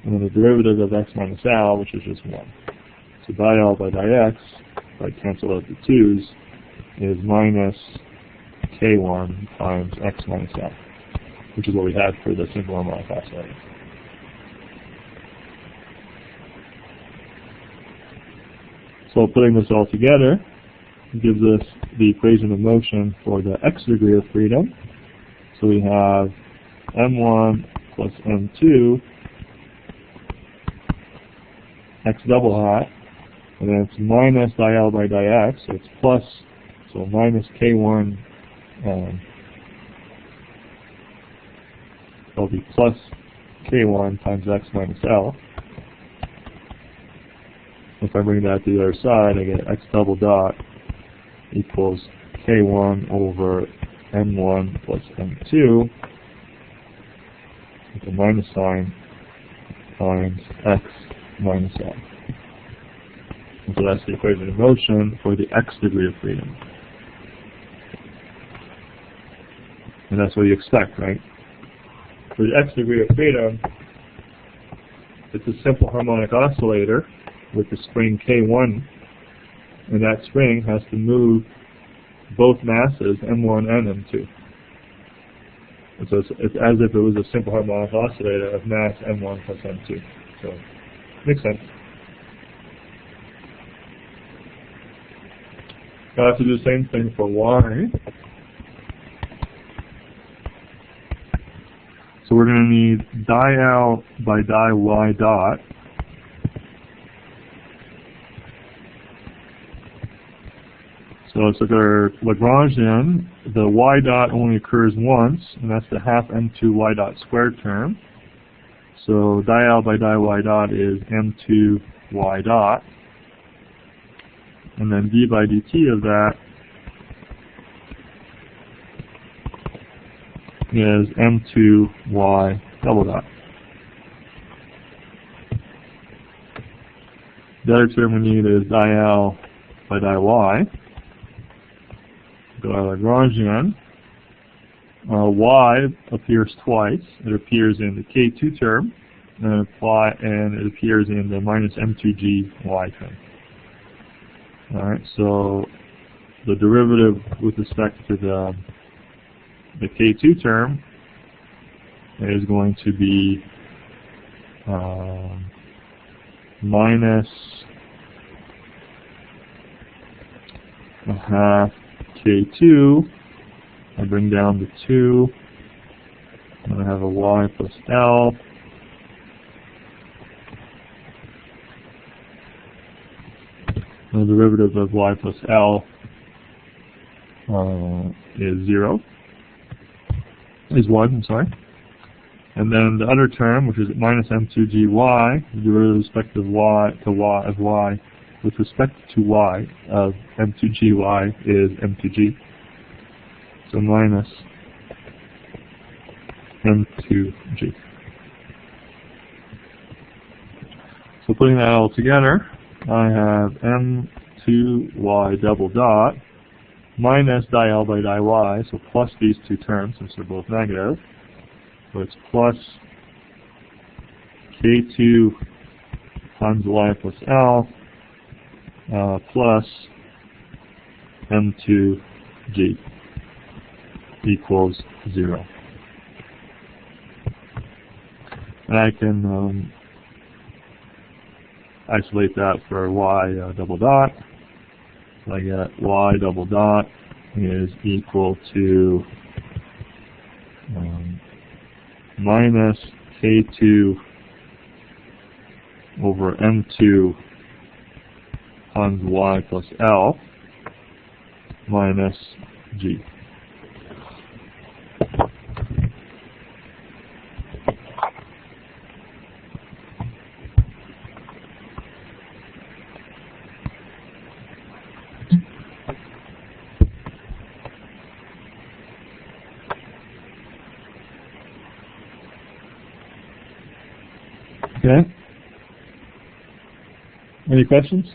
and then the derivative of x minus L, which is just 1. So dl by dx, if I cancel out the 2's, is minus k1 times x minus L, which is what we had for the simple harmonic oscillator. So putting this all together gives us the equation of motion for the x degree of freedom. So we have m1 plus m2 x double hat, and then it's minus dl by dx, so it's plus, so minus k1, it'll be plus k1 times x minus l. If I bring that to the other side, I get x double dot equals k1 over m1 plus m2 with a minus sign times x minus l. And so that's the equation of motion for the x degree of freedom. And that's what you expect, right? For the x degree of freedom, it's a simple harmonic oscillator with the spring K1, and that spring has to move both masses, M1 and M2. And so it's as if it was a simple harmonic oscillator of mass M1 plus M2. So, makes sense. I have to do the same thing for Y. So we're going to need di-L by di-Y dot. So let's look at our Lagrangian. The y dot only occurs once, and that's the half m2 y dot squared term. So di-L by di-Y dot is m2 y dot. And then d by dt of that is m2 y double dot. The other term we need is di-L by di-Y. Go to Lagrangian. Y appears twice. It appears in the K2 term, and it appears in the minus m2g y term. Alright, so the derivative with respect to the K2 term is going to be minus a half K2, I bring down the 2, and I have a y plus L, the derivative of y plus L is 1, I'm sorry. And then the other term, which is minus m2gy, the derivative with respect of y with respect to y of m2gy is m2g. So minus m2g. So putting that all together, I have m2y double dot minus di-L by di-Y, so plus these two terms since they're both negative. So it's plus K2 times y plus L plus m2g equals 0. And I can isolate that for y double dot. So I get y double dot is equal to minus K2 over M2 times y plus L minus G. Okay. Any questions?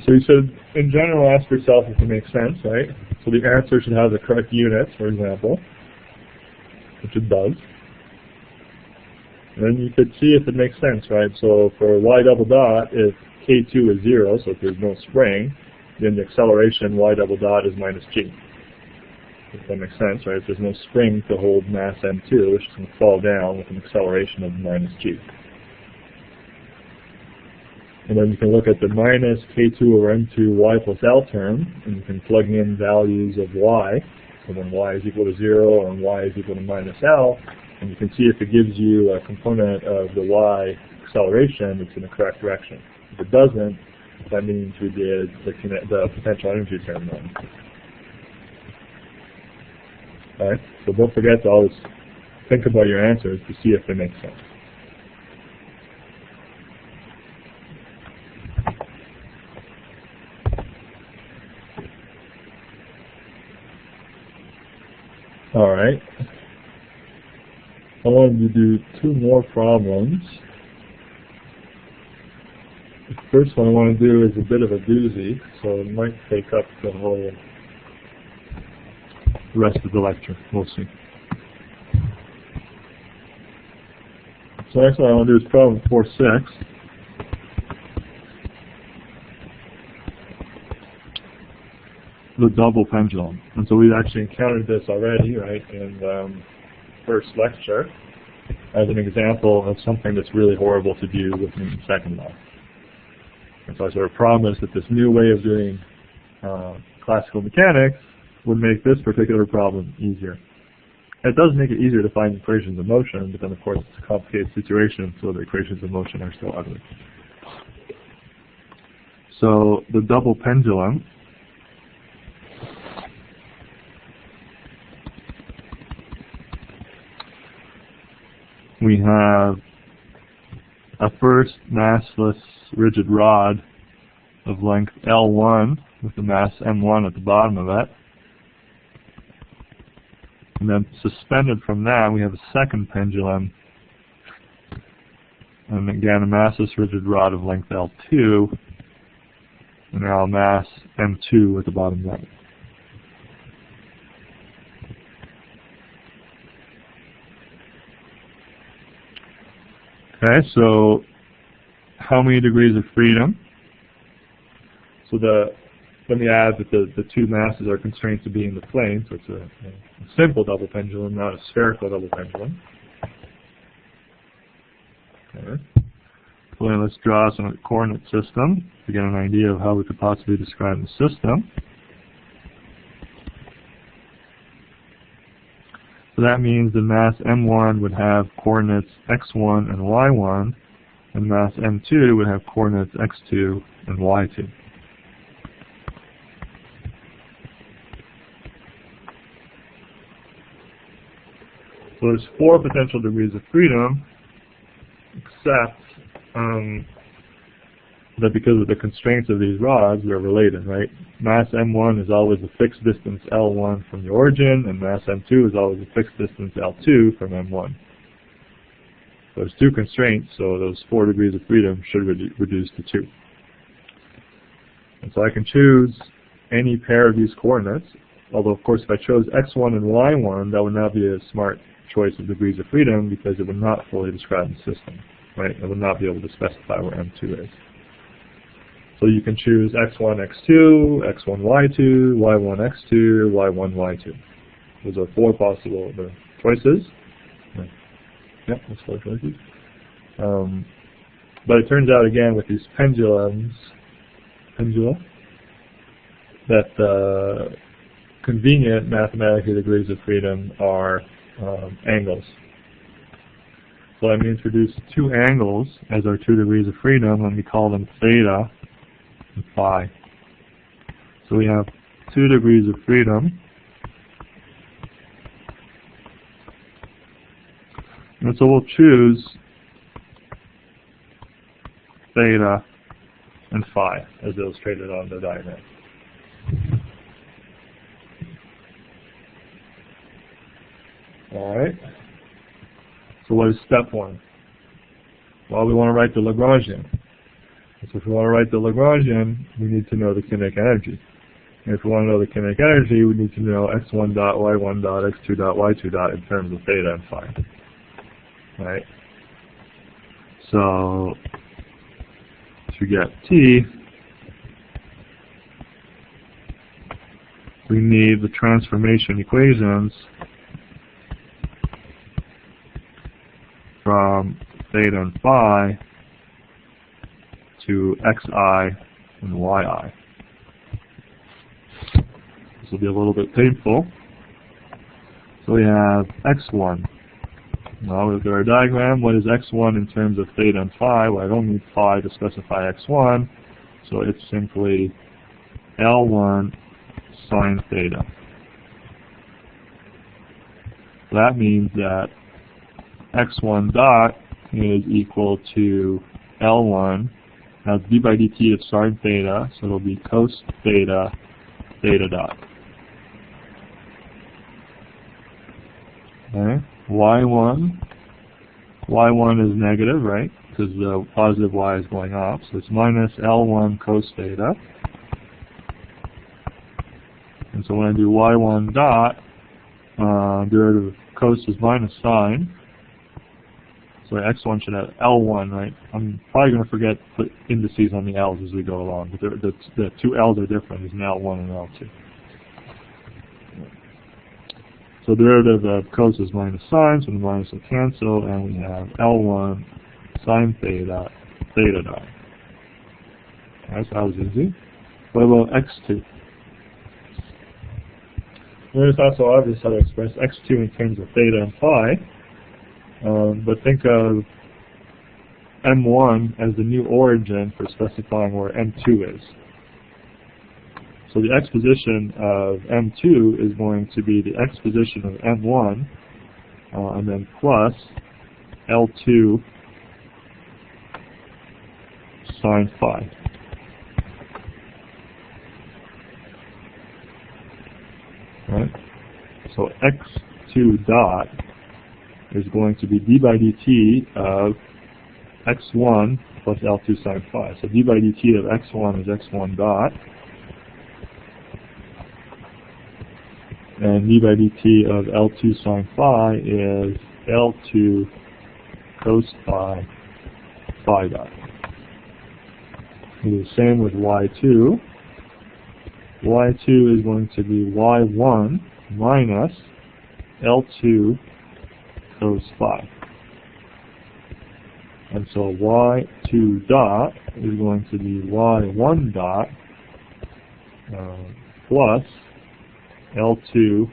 So you should, in general, ask yourself if it makes sense, right? So the answer should have the correct units, for example, which it does. And then you could see if it makes sense, right? So for y double dot, if K2 is 0, so if there's no spring, then the acceleration y double dot is minus g. If that makes sense, right? If there's no spring to hold mass m2, it's just going to fall down with an acceleration of minus g. And then you can look at the minus k2 over m2 y plus L term, and you can plug in values of y. So when y is equal to 0 and y is equal to minus L, and you can see if it gives you a component of the y acceleration that's in the correct direction. If it doesn't, that means we did the potential energy term wrong. Alright, so don't forget to always think about your answers to see if they make sense. Alright, I wanted to do two more problems. The first one I want to do is a bit of a doozy, so it might take up the whole rest of the lecture. We'll see. So next one I want to do is problem 4.6. The double pendulum. And so we've actually encountered this already, right, in the first lecture as an example of something that's really horrible to do with Newton's second law. And so I sort of promised that this new way of doing classical mechanics would make this particular problem easier. It does make it easier to find equations of motion, but then of course it's a complicated situation, so the equations of motion are still ugly. So the double pendulum we have a first massless rigid rod of length L1 with the mass M1 at the bottom of it. And then suspended from that we have a second pendulum, and again a massless rigid rod of length L2 and now a mass M2 at the bottom of that. Okay, so how many degrees of freedom? So let me add that the two masses are constrained to be in the plane, so it's a simple double pendulum, not a spherical double pendulum. Okay. So then let's draw some coordinate system to get an idea of how we could possibly describe the system. So that means the mass M1 would have coordinates x1 and y1, and mass M2 would have coordinates x2 and y2. So there's 4 potential degrees of freedom, except that because of the constraints of these rods, they're related, right? Mass M1 is always a fixed distance L1 from the origin, and mass M2 is always a fixed distance L2 from M1. So there's 2 constraints, so those 4 degrees of freedom should reduce to 2. And so I can choose any pair of these coordinates, although of course if I chose x1 and y1, that would not be a smart choice of degrees of freedom because it would not fully describe the system, right? It would not be able to specify where M2 is. So you can choose x1, x2, x1, y2, y1, x2, y1, y2. Those are 4 possible choices. Yeah, that's 4 choices. But it turns out again with these pendula, that convenient mathematically degrees of freedom are angles. So let me introduce 2 angles as our 2 degrees of freedom, and we call them theta and phi. So we have 2 degrees of freedom. And so we'll choose theta and phi as illustrated on the diagram. Alright. So what is step 1? Well, we want to write the Lagrangian. So if we want to write the Lagrangian, we need to know the kinetic energy. And if we want to know the kinetic energy, we need to know x1 dot, y1 dot, x2 dot, y2 dot in terms of theta and phi. Right? So to get T, we need the transformation equations from theta and phi to xi and yi. This will be a little bit painful. So we have x1. Now we look at our diagram. What is x1 in terms of theta and phi? Well, I don't need phi to specify x1, so it's simply L1 sine theta. That means that x1 dot is equal to L1 as d by dt of sine theta, so it'll be cos theta theta dot. Okay. y1 is negative, right? Because the positive y is going up, so it's minus L1 cos theta. And so when I do y1 dot, derivative of cos is minus sine. So x1 should have L1, right? I'm probably going to forget to put indices on the L's as we go along, but the two L's are different. There's an L1 and L2. So derivative of cos is minus sine, so the minus will cancel, and we have L1 sine theta, theta dot. Okay, so that was easy. What about x2? Well, it's not so obvious how to express x2 in terms of theta and phi, but think of m1 as the new origin for specifying where m2 is. So the x position of m2 is going to be the x position of m1, and then plus L2 sine phi. Right? So x2 dot is going to be d by dt of x1 plus L2 sine phi. So d by dt of x1 is x1 dot, and d by dt of L2 sine phi is L2 cos phi phi dot. Do the same with y2. y2 is going to be y1 minus L2 cos phi. And so y2 dot is going to be y1 dot plus L2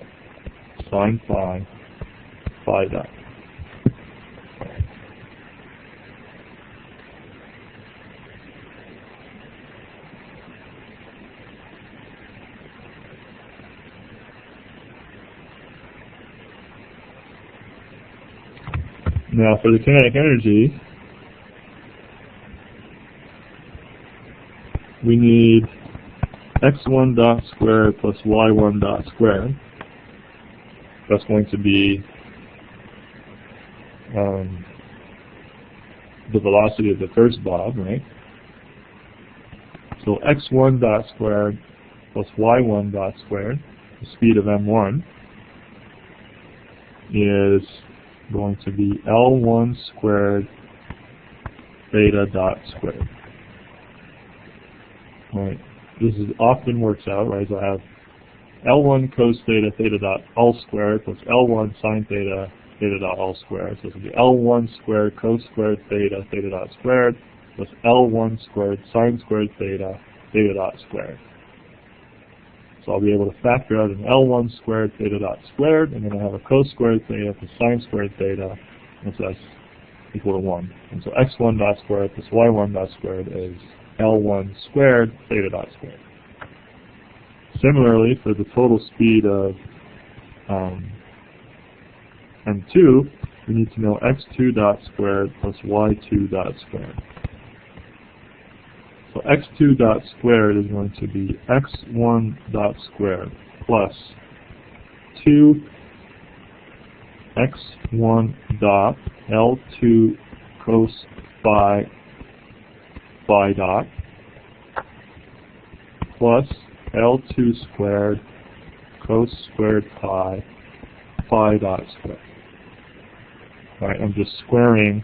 sine phi phi dot. Now for the kinetic energy, we need x1 dot squared plus y1 dot squared. That's going to be the velocity of the first bob, right? So x1 dot squared plus y1 dot squared, the speed of m1, is going to be L1 squared theta dot squared. Right. This is often works out, right? So I have L1 cos theta theta dot all squared plus L1 sine theta theta dot all squared. So this will be L1 squared cos squared theta theta dot squared plus L1 squared sine squared theta theta dot squared. So I'll be able to factor out an L1 squared theta dot squared, and then I have a cos squared theta plus sine squared theta, and so that's equal to 1. And so x1 dot squared plus y1 dot squared is L1 squared theta dot squared. Similarly, for the total speed of m2, we need to know x2 dot squared plus y2 dot squared. So x2 dot squared is going to be x1 dot squared plus 2 x1 dot L2 cos phi phi dot plus L2 squared cos squared pi phi dot squared. All right, I'm just squaring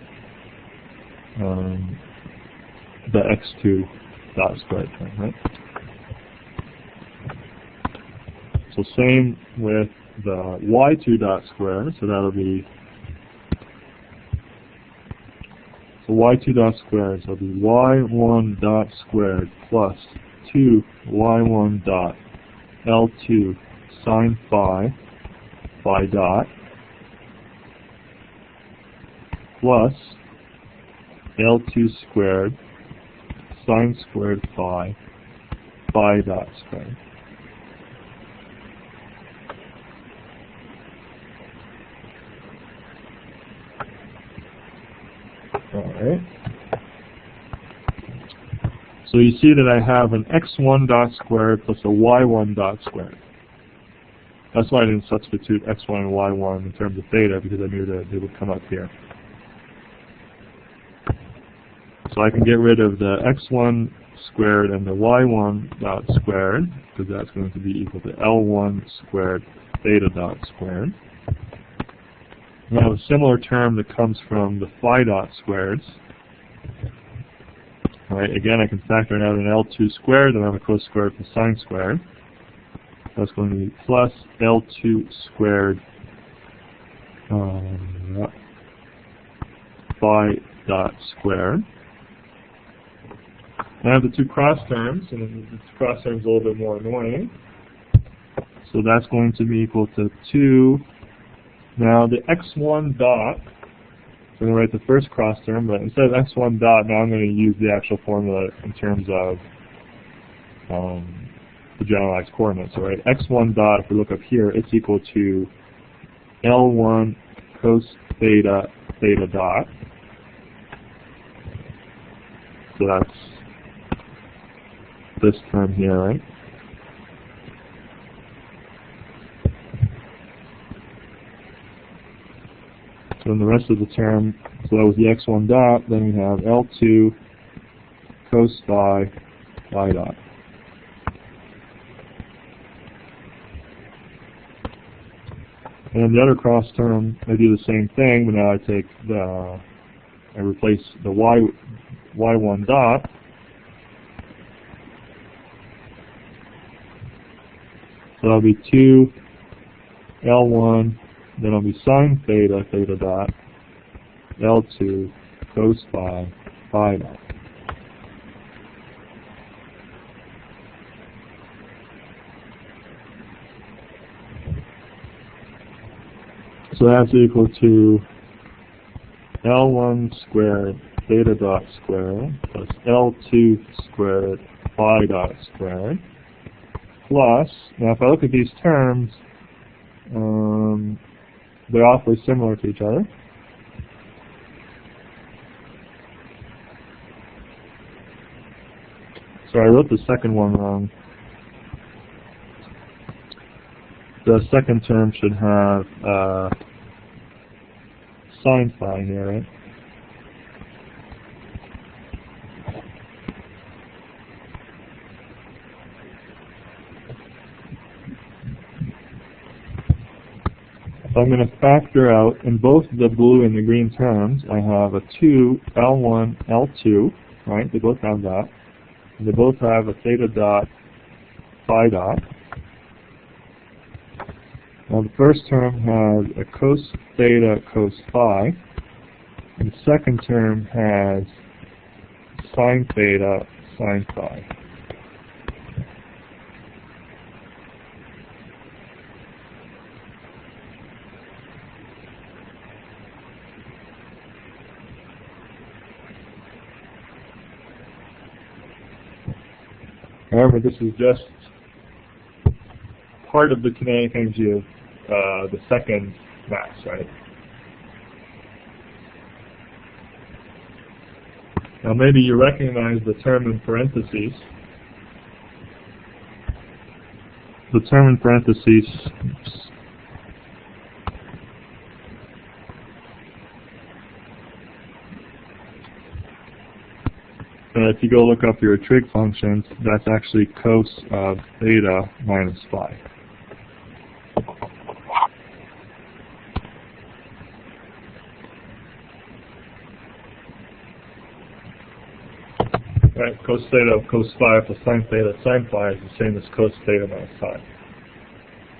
the x2 dot squared term, right? So same with the y2 dot squared, so that'll be So y2 dot squared, so it'll be y1 dot squared plus 2 y1 dot L2 sine phi dot plus L2 squared sine squared phi dot squared. Alright. So you see that I have an x1 dot squared plus a y1 dot squared. That's why I didn't substitute x1 and y1 in terms of theta, because I knew that they would come up here. So I can get rid of the x1 squared and the y1 dot squared, because that's going to be equal to L1 squared theta dot squared. Now a similar term that comes from the phi dot squareds. Right, again I can factor out an L2 squared, and I have a cos squared plus sine squared. That's going to be plus L2 squared phi dot squared. I have the two cross terms, and the cross terms are a little bit more annoying. So that's going to be equal to 2. Now the x1 dot, so I'm going to write the first cross term, but instead of x1 dot, now I'm going to use the actual formula in terms of the generalized coordinates. So right, x1 dot, if we look up here, it's equal to L1 cos theta dot. So that's this term here, right? So in the rest of the term, so that was the x1 dot, then we have L2 cos phi dot. And then the other cross term, I do the same thing, but now I take I replace the y1 dot. So that'll be 2 L1, then it'll be sine theta dot, L2 cos phi dot. So that's equal to L1 squared theta dot squared plus L2 squared phi dot squared plus, now if I look at these terms, they're awfully similar to each other. So I wrote the second one wrong. The second term should have sine phi here, right? So I'm going to factor out, in both the blue and the green terms, I have a 2 L1 L2, right? They both have that. And they both have a theta dot phi dot. Now the first term has a cos theta cos phi, and the second term has sine theta sine phi. However, this is just part of the kinetic energy of the second mass, right? Now maybe you recognize the term in parentheses. The term in parentheses if you go look up your trig functions, that's actually cos of theta minus phi. Right, cos theta of cos phi plus sine theta sine phi is the same as cos theta minus phi.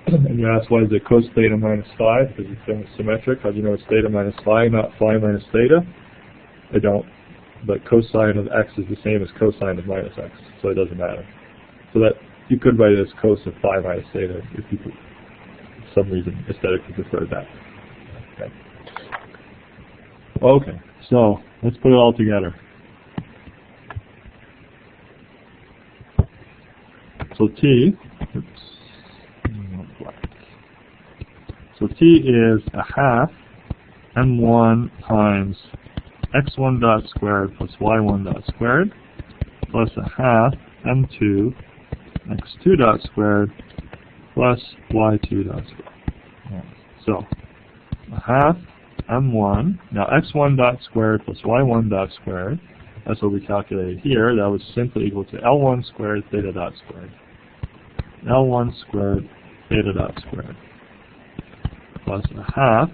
And you ask, why is it cos theta minus phi? Because it's symmetric. How do you know it's theta minus phi, not phi minus theta? I don't, but cosine of x is the same as cosine of minus x, so it doesn't matter. So that you could write it as cos of phi minus theta if you could, for some reason, aesthetically prefer that. Okay, so let's put it all together. So T, so T is a half m1 times x1 dot squared plus y1 dot squared plus a half m2 x2 dot squared plus y2 dot squared. So a half m1, now x1 dot squared plus y1 dot squared, that's what we calculated here. That was simply equal to L1 squared theta dot squared. L1 squared theta dot squared plus a half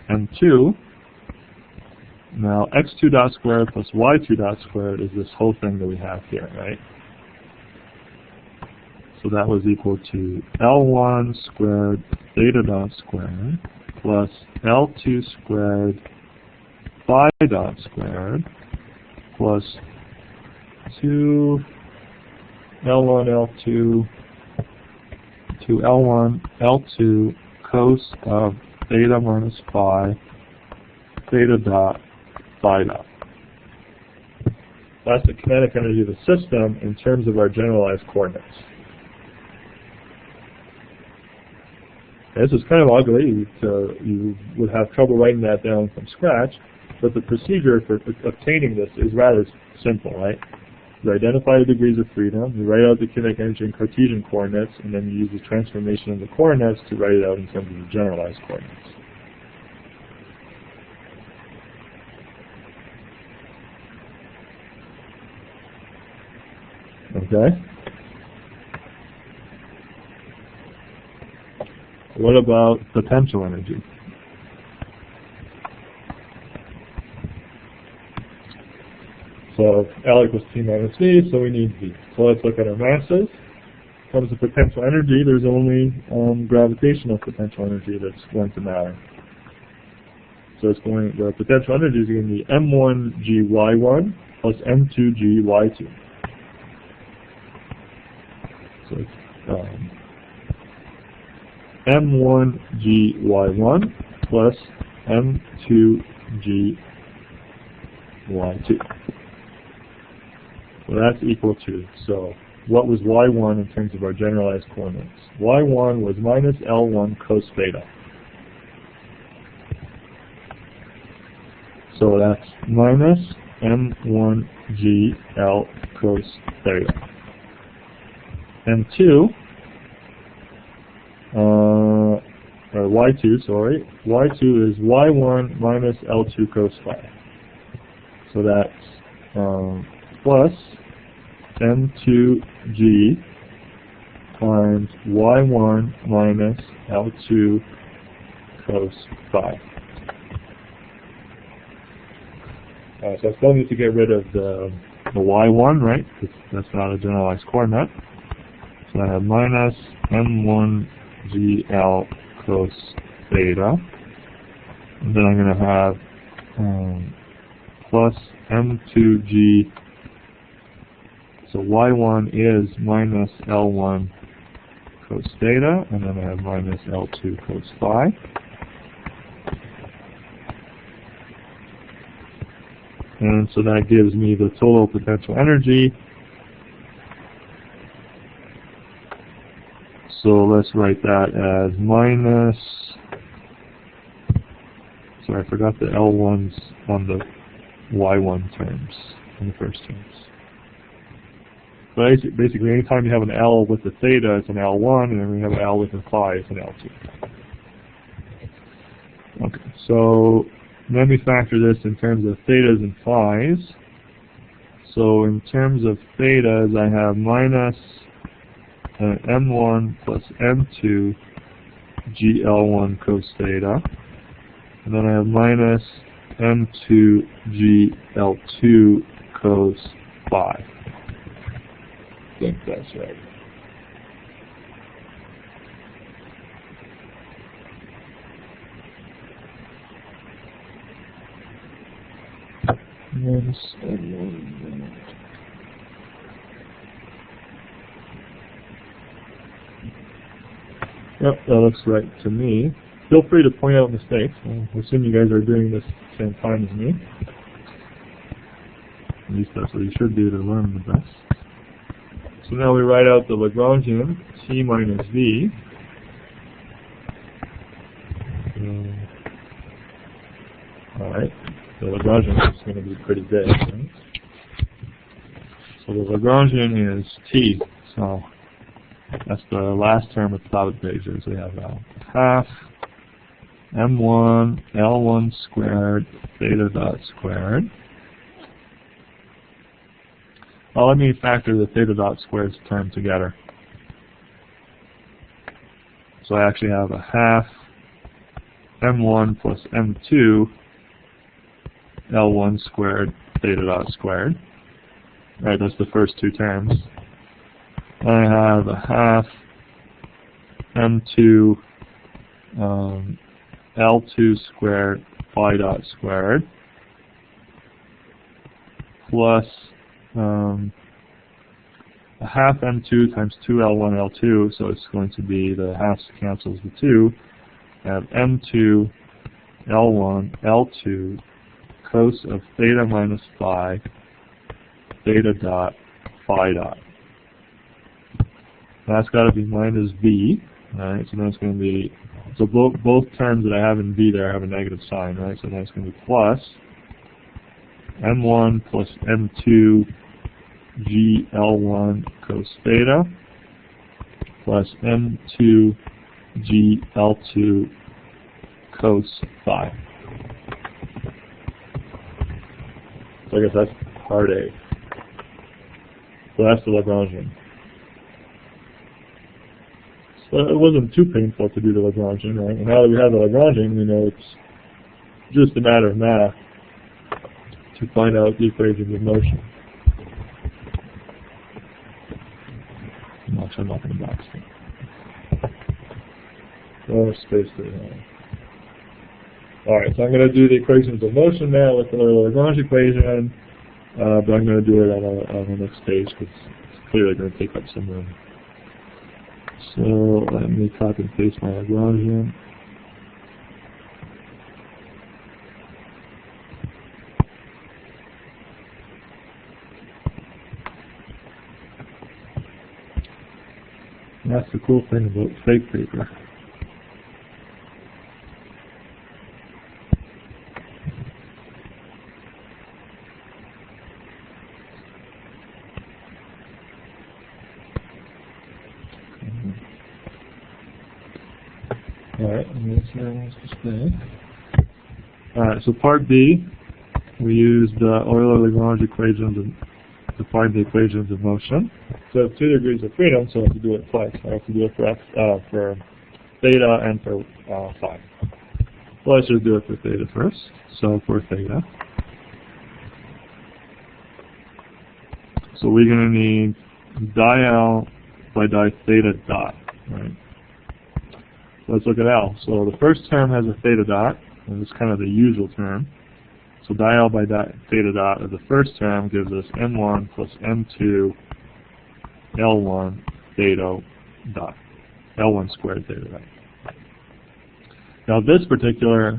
m2. Now x2 dot squared plus y2 dot squared is this whole thing that we have here, right? So that was equal to L1 squared theta dot squared plus L2 squared phi dot squared plus 2 L1 L2 to L1 L2 cos of theta minus phi theta dot phi dot. That's the kinetic energy of the system in terms of our generalized coordinates. This is kind of ugly, so you would have trouble writing that down from scratch, but the procedure for obtaining this is rather simple, right? You identify the degrees of freedom, you write out the kinetic energy in Cartesian coordinates, and then you use the transformation of the coordinates to write it out in terms of the generalized coordinates. Okay? What about potential energy? So L equals T minus V, so we need V. So let's look at our masses. In terms of potential energy, there's only gravitational potential energy that's going to matter. So it's going, the potential energy is going to be M1GY1 plus M2GY2. So it's M1GY1 plus M2GY2. So that's equal to, so what was Y1 in terms of our generalized coordinates? Y1 was minus L1 cos theta. So that's minus M1GL cos theta. M2, or Y2, sorry. Y2 is Y1 minus L2 cos phi. So that's plus M2G times Y1 minus L2 cos phi. So I still need to get rid of the Y1, right? That's not a generalized coordinate. So I have minus M1GL cos theta. And then I'm going to have plus M2G. So Y1 is minus L1 cos theta. And then I have minus L2 cos phi. And so that gives me the total potential energy. So let's write that as minus, sorry, I forgot the L1s on the Y1 terms, in the first terms. But basically, anytime you have an L with the theta, it's an L1, and then when you have an L with the phi, it's an L2. Okay, so let me factor this in terms of thetas and phis. So in terms of thetas, I have minus M1 plus M2 GL1 cos theta. And then I have minus M2 GL2 cos phi. I think that's right. minus N1. Yep, that looks right to me. Feel free to point out mistakes. I assume you guys are doing this at the same time as me. At least that's what you should do to learn the best. So now we write out the Lagrangian T minus V. Alright, the Lagrangian is going to be pretty big. Right? So the Lagrangian is T. So that's the last term at the top of the page. So we have half M1 L1 squared theta dot squared. Well, let me factor the theta dot squares term together. So I actually have a half M1 plus M2 L1 squared theta dot squared. Right, that's the first two terms. I have a half M2 L2 squared phi dot squared plus a half M2 times 2L1 L2, so it's going to be the halves cancels the 2. I have M2 L1 L2 cos of theta minus phi theta dot phi dot. That's got to be minus V, right? So that's going to be, so both terms that I have in V there have a negative sign, right? So that's going to be plus M1 plus M2 G L1 cos theta plus M2 G L2 cos phi. So I guess that's part A. So that's the Lagrangian. So it wasn't too painful to do the Lagrangian, right? And now that we have the Lagrangian, we know it's just a matter of math to find out the equations of motion. Actually, I'm not going to box it. No space there. Alright, so I'm going to do the equations of motion now with the Lagrange equation, but I'm going to do it on the next page because it's clearly going to take up some room. So let me copy and paste my Lagrangian. And that's the cool thing about fake paper. Alright, and this now wants to stay. Alright, so part B, we used Euler-Lagrange equations and define the equations of motion. So I have 2 degrees of freedom, so I have to do it twice. I have to do it for x, for theta and for phi. Well, let's just do it for theta first. So for theta, so we're going to need di-L by di-theta dot, right? So let's look at L. So the first term has a theta dot, and it's kind of the usual term. So di-L by theta dot of the first term gives us M1 plus M2 L1 theta dot, L1 squared theta dot. Now this particular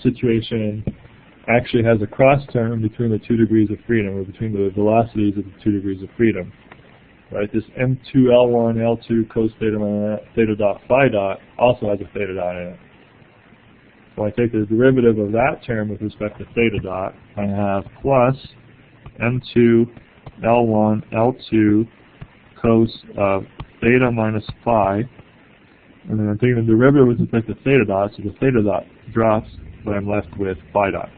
situation actually has a cross term between the 2 degrees of freedom, or between the velocities of the 2 degrees of freedom. Right, this M2 L1 L2 cos theta dot phi dot also has a theta dot in it. So I take the derivative of that term with respect to theta dot. I have plus M2 L1 L2 cos of theta minus phi, and then I'm taking the derivative with respect to theta dot, so the theta dot drops, but I'm left with phi dot.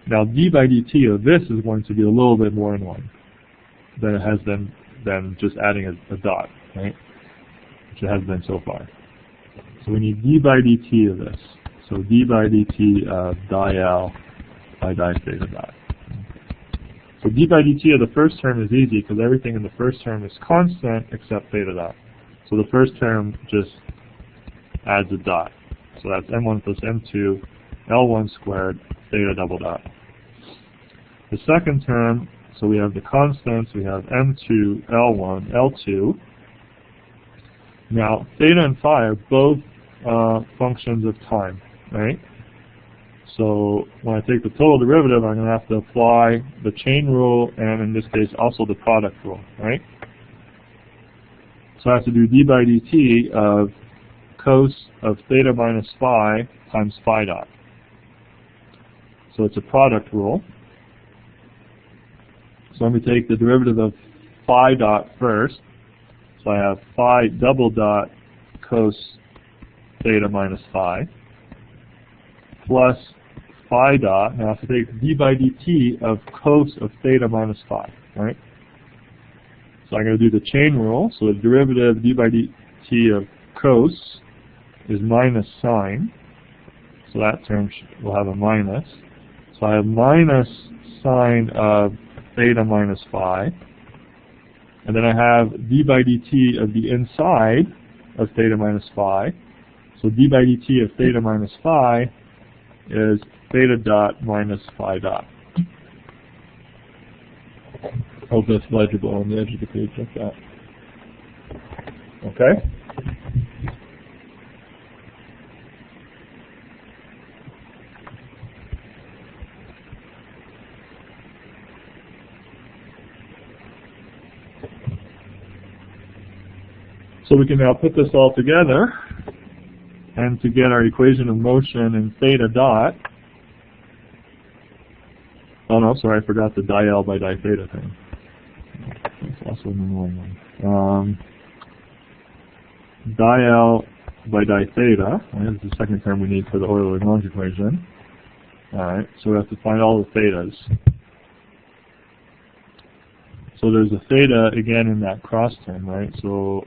Now d by dt of this is going to be a little bit more in one than it has been than just adding a dot, right? Which it has been so far. So we need d by dt of this. So d by dt of di-L by di-theta dot. So d by dt of the first term is easy because everything in the first term is constant except theta dot. So the first term just adds a dot. So that's m1 plus m2 L1 squared theta double dot. The second term, so we have the constants, we have M2, L1, L2. Now, theta and phi are both functions of time, right? So when I take the total derivative, I'm going to have to apply the chain rule and, in this case, also the product rule, right? So I have to do d by dt of cos of theta minus phi times phi dot. So it's a product rule. So let me take the derivative of phi dot first. So I have phi double dot cos theta minus phi plus phi dot. Now I have to take d by dt of cos of theta minus phi, right? So I'm going to do the chain rule. So the derivative d by dt of cos is minus sine. So that term will have a minus. So I have minus sine of theta minus phi. And then I have d by dt of the inside of theta minus phi. So d by dt of theta minus phi is theta dot minus phi dot. Hope that's legible on the edge of the page like that. Okay? So we can now put this all together, and to get our equation of motion in theta dot, oh no, sorry, I forgot the di-L by di-theta thing. That's also an annoying one. Di-L by di-theta, right, is the second term we need for the Euler-Lagrange equation. Alright, so we have to find all the thetas. So there's a theta again in that cross term, right? So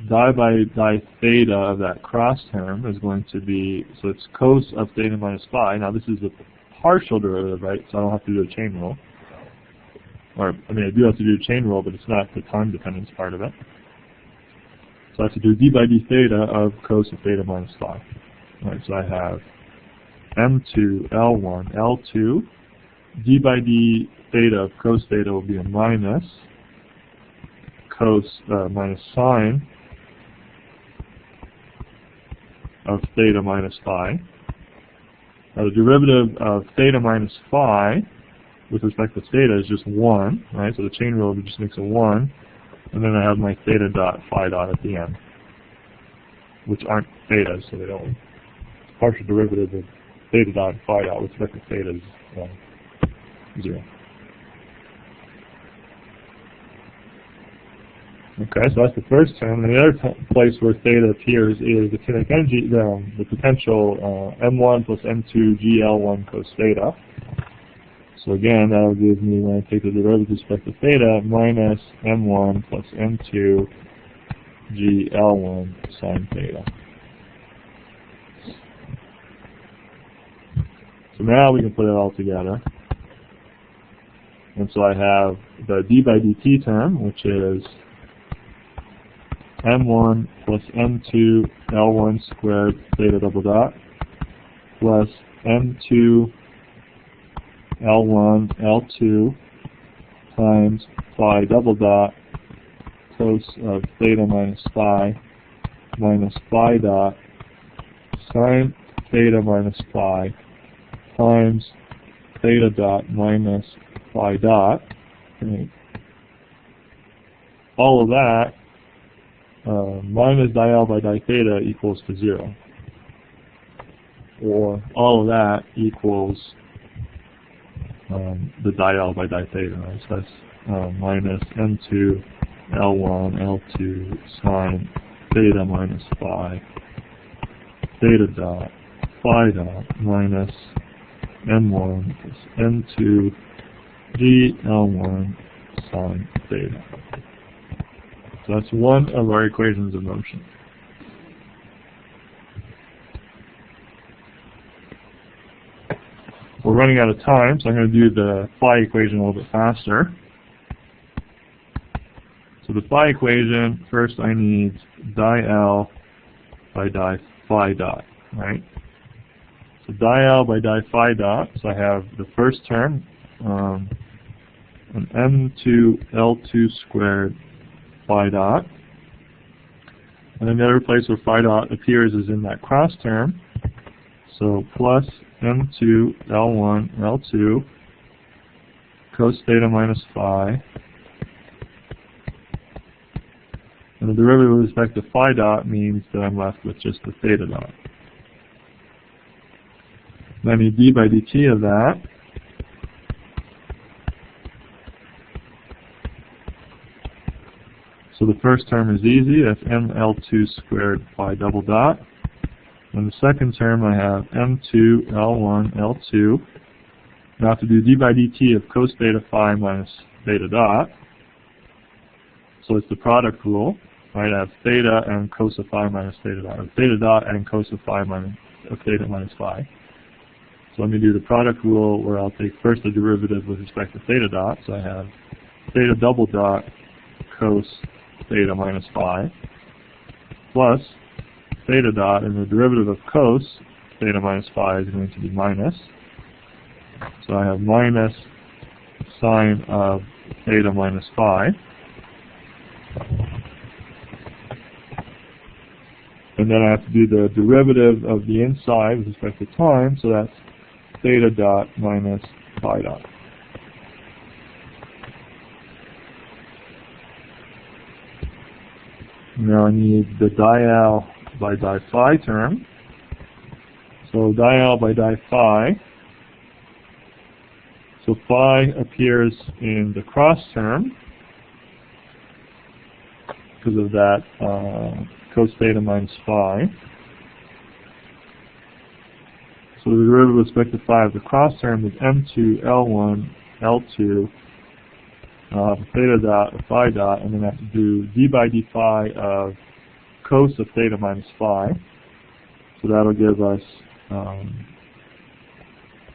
di by di theta of that cross term is going to be, so it's cos of theta minus phi. Now this is a partial derivative, right? So I don't have to do a chain rule. Or, I mean, I do have to do a chain rule, but it's not the time dependence part of it. So I have to do d by d theta of cos of theta minus phi. Alright, so I have M2, L1, L2. D by d theta of cos theta will be a minus cos minus sine of theta minus phi. Now the derivative of theta minus phi with respect to theta is just 1, right? So the chain rule just makes it 1. And then I have my theta dot phi dot at the end, which aren't thetas, so they don't. Partial derivative of theta dot phi dot with respect to theta is 0. Okay, so that's the first term. And the other place where theta appears is the kinetic energy, the potential M1 plus M2 GL1 cos theta. So again, that will give me, when I take the derivative with respect to theta, minus M1 plus M2 GL1 sine theta. So now we can put it all together. And so I have the d by dt term, which is M1 plus M2 L1 squared theta double dot plus M2 L1 L2 times phi double dot cos of theta minus phi dot sine theta minus phi times theta dot minus phi dot. Okay. All of that minus di-L by di-theta equals to 0. Or all of that equals the di-L by di-theta, right? So that's minus M2 L1 L2 sine theta minus phi theta dot phi dot minus M1 plus M2 GL1 sine theta. So that's one of our equations of motion. We're running out of time, so I'm going to do the phi equation a little bit faster. So the phi equation, first I need di-L by di phi dot, right? So di-L by di-phi dot, so I have the first term, an M2 L2 squared phi dot. And then the other place where phi dot appears is in that cross term. So plus M2 L1 L2 cos theta minus phi. And the derivative with respect to phi dot means that I'm left with just the theta dot. Then I need d by dt of that. So the first term is easy, that's mL2 squared phi double dot. And the second term I have M2 L1 L2. Now I have to do d by dt of cos theta phi minus theta dot. So it's the product rule, right? I have theta and cos of phi minus theta dot, or theta dot and cos of phi minus theta minus phi. So let me do the product rule where I'll take first the derivative with respect to theta dot. So I have theta double dot cos theta minus phi plus theta dot, and the derivative of cos theta minus phi is going to be minus. So I have minus sine of theta minus phi. And then I have to do the derivative of the inside with respect to time, so that's theta dot minus phi dot. Now I need the di-L by di-phi term. So di-L by di-phi. So phi appears in the cross term because of that cos theta minus phi. So the derivative with respect to phi of the cross term is M2 L1 L2 theta dot of phi dot, and then I have to do d by d phi of cos of theta minus phi. So that'll give us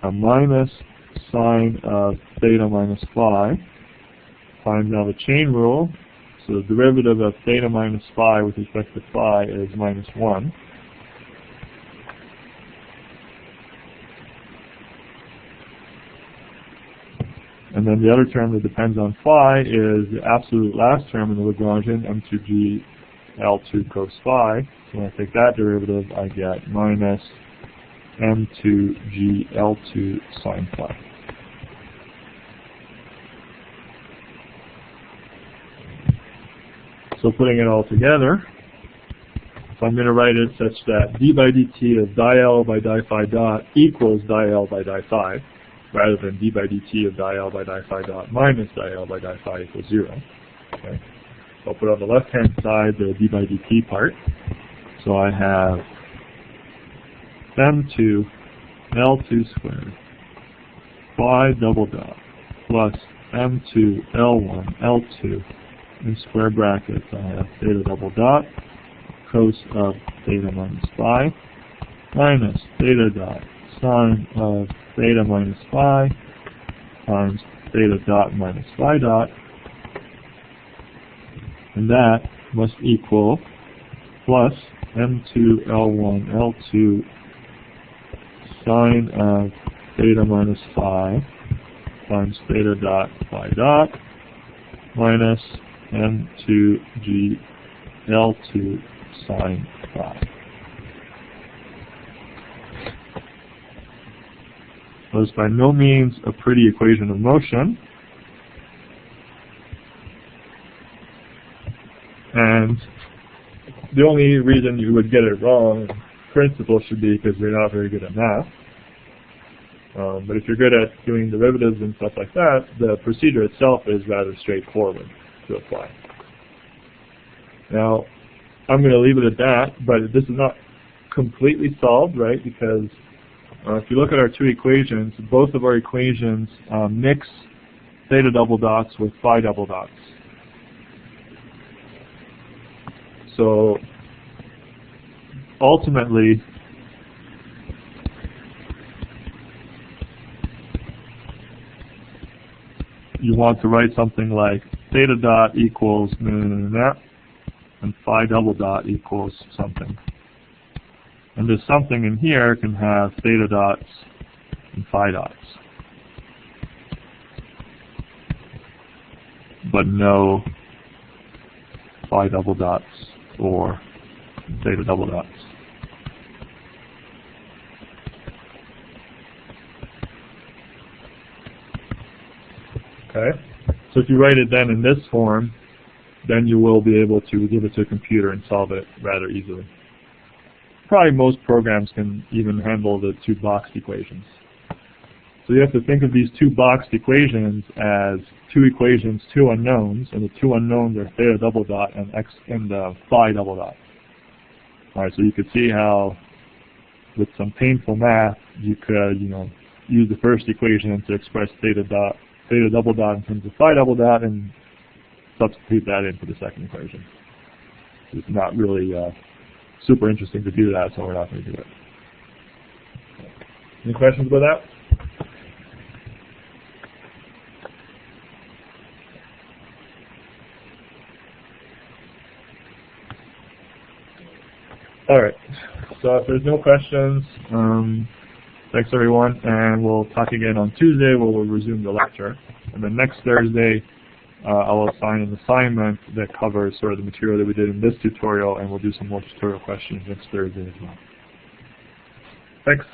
a minus sine of theta minus phi times now the chain rule. So the derivative of theta minus phi with respect to phi is minus 1. And then the other term that depends on phi is the absolute last term in the Lagrangian, M2G L2 cos phi. So when I take that derivative, I get minus M2G L2 sine phi. So putting it all together, if I'm going to write it such that d by dt of di-L by di-phi dot equals di-L by di-phi, rather than d by dt of di-L by di-phi dot minus di-L by di-phi equals 0. Okay. So I'll put on the left-hand side the d by dt part. So I have M2 L2 squared phi double dot plus M2 L1 L2 in square brackets. I have theta double dot cos of theta minus phi minus theta dot sine of theta minus phi times theta dot minus phi dot, and that must equal plus M2 L1 L2 sine of theta minus phi times theta dot phi dot minus M2G L2 sine phi. So it's by no means a pretty equation of motion. And the only reason you would get it wrong in principle should be because you're not very good at math. But if you're good at doing derivatives and stuff like that, the procedure itself is rather straightforward to apply. Now, I'm going to leave it at that, but this is not completely solved, right? Because if you look at our two equations, both of our equations mix theta double dots with phi double dots. So ultimately, you want to write something like theta dot equals and phi double dot equals something. And this something in here can have theta dots and phi dots, but no phi double dots or theta double dots. Okay, so if you write it then in this form, then you will be able to give it to a computer and solve it rather easily. Probably most programs can even handle the two boxed equations. So you have to think of these two boxed equations as two equations, two unknowns, and the two unknowns are theta double dot and phi double dot. All right, so you could see how with some painful math you could, use the first equation to express theta double dot in terms of phi double dot and substitute that in for the second equation. It's not really super interesting to do that, so we're not going to do it. Any questions about that? All right, so if there's no questions, thanks everyone, and we'll talk again on Tuesday where we'll resume the lecture. And then next Thursday, I will assign an assignment that covers sort of the material that we did in this tutorial, and we'll do some more tutorial questions next Thursday as well. Thanks.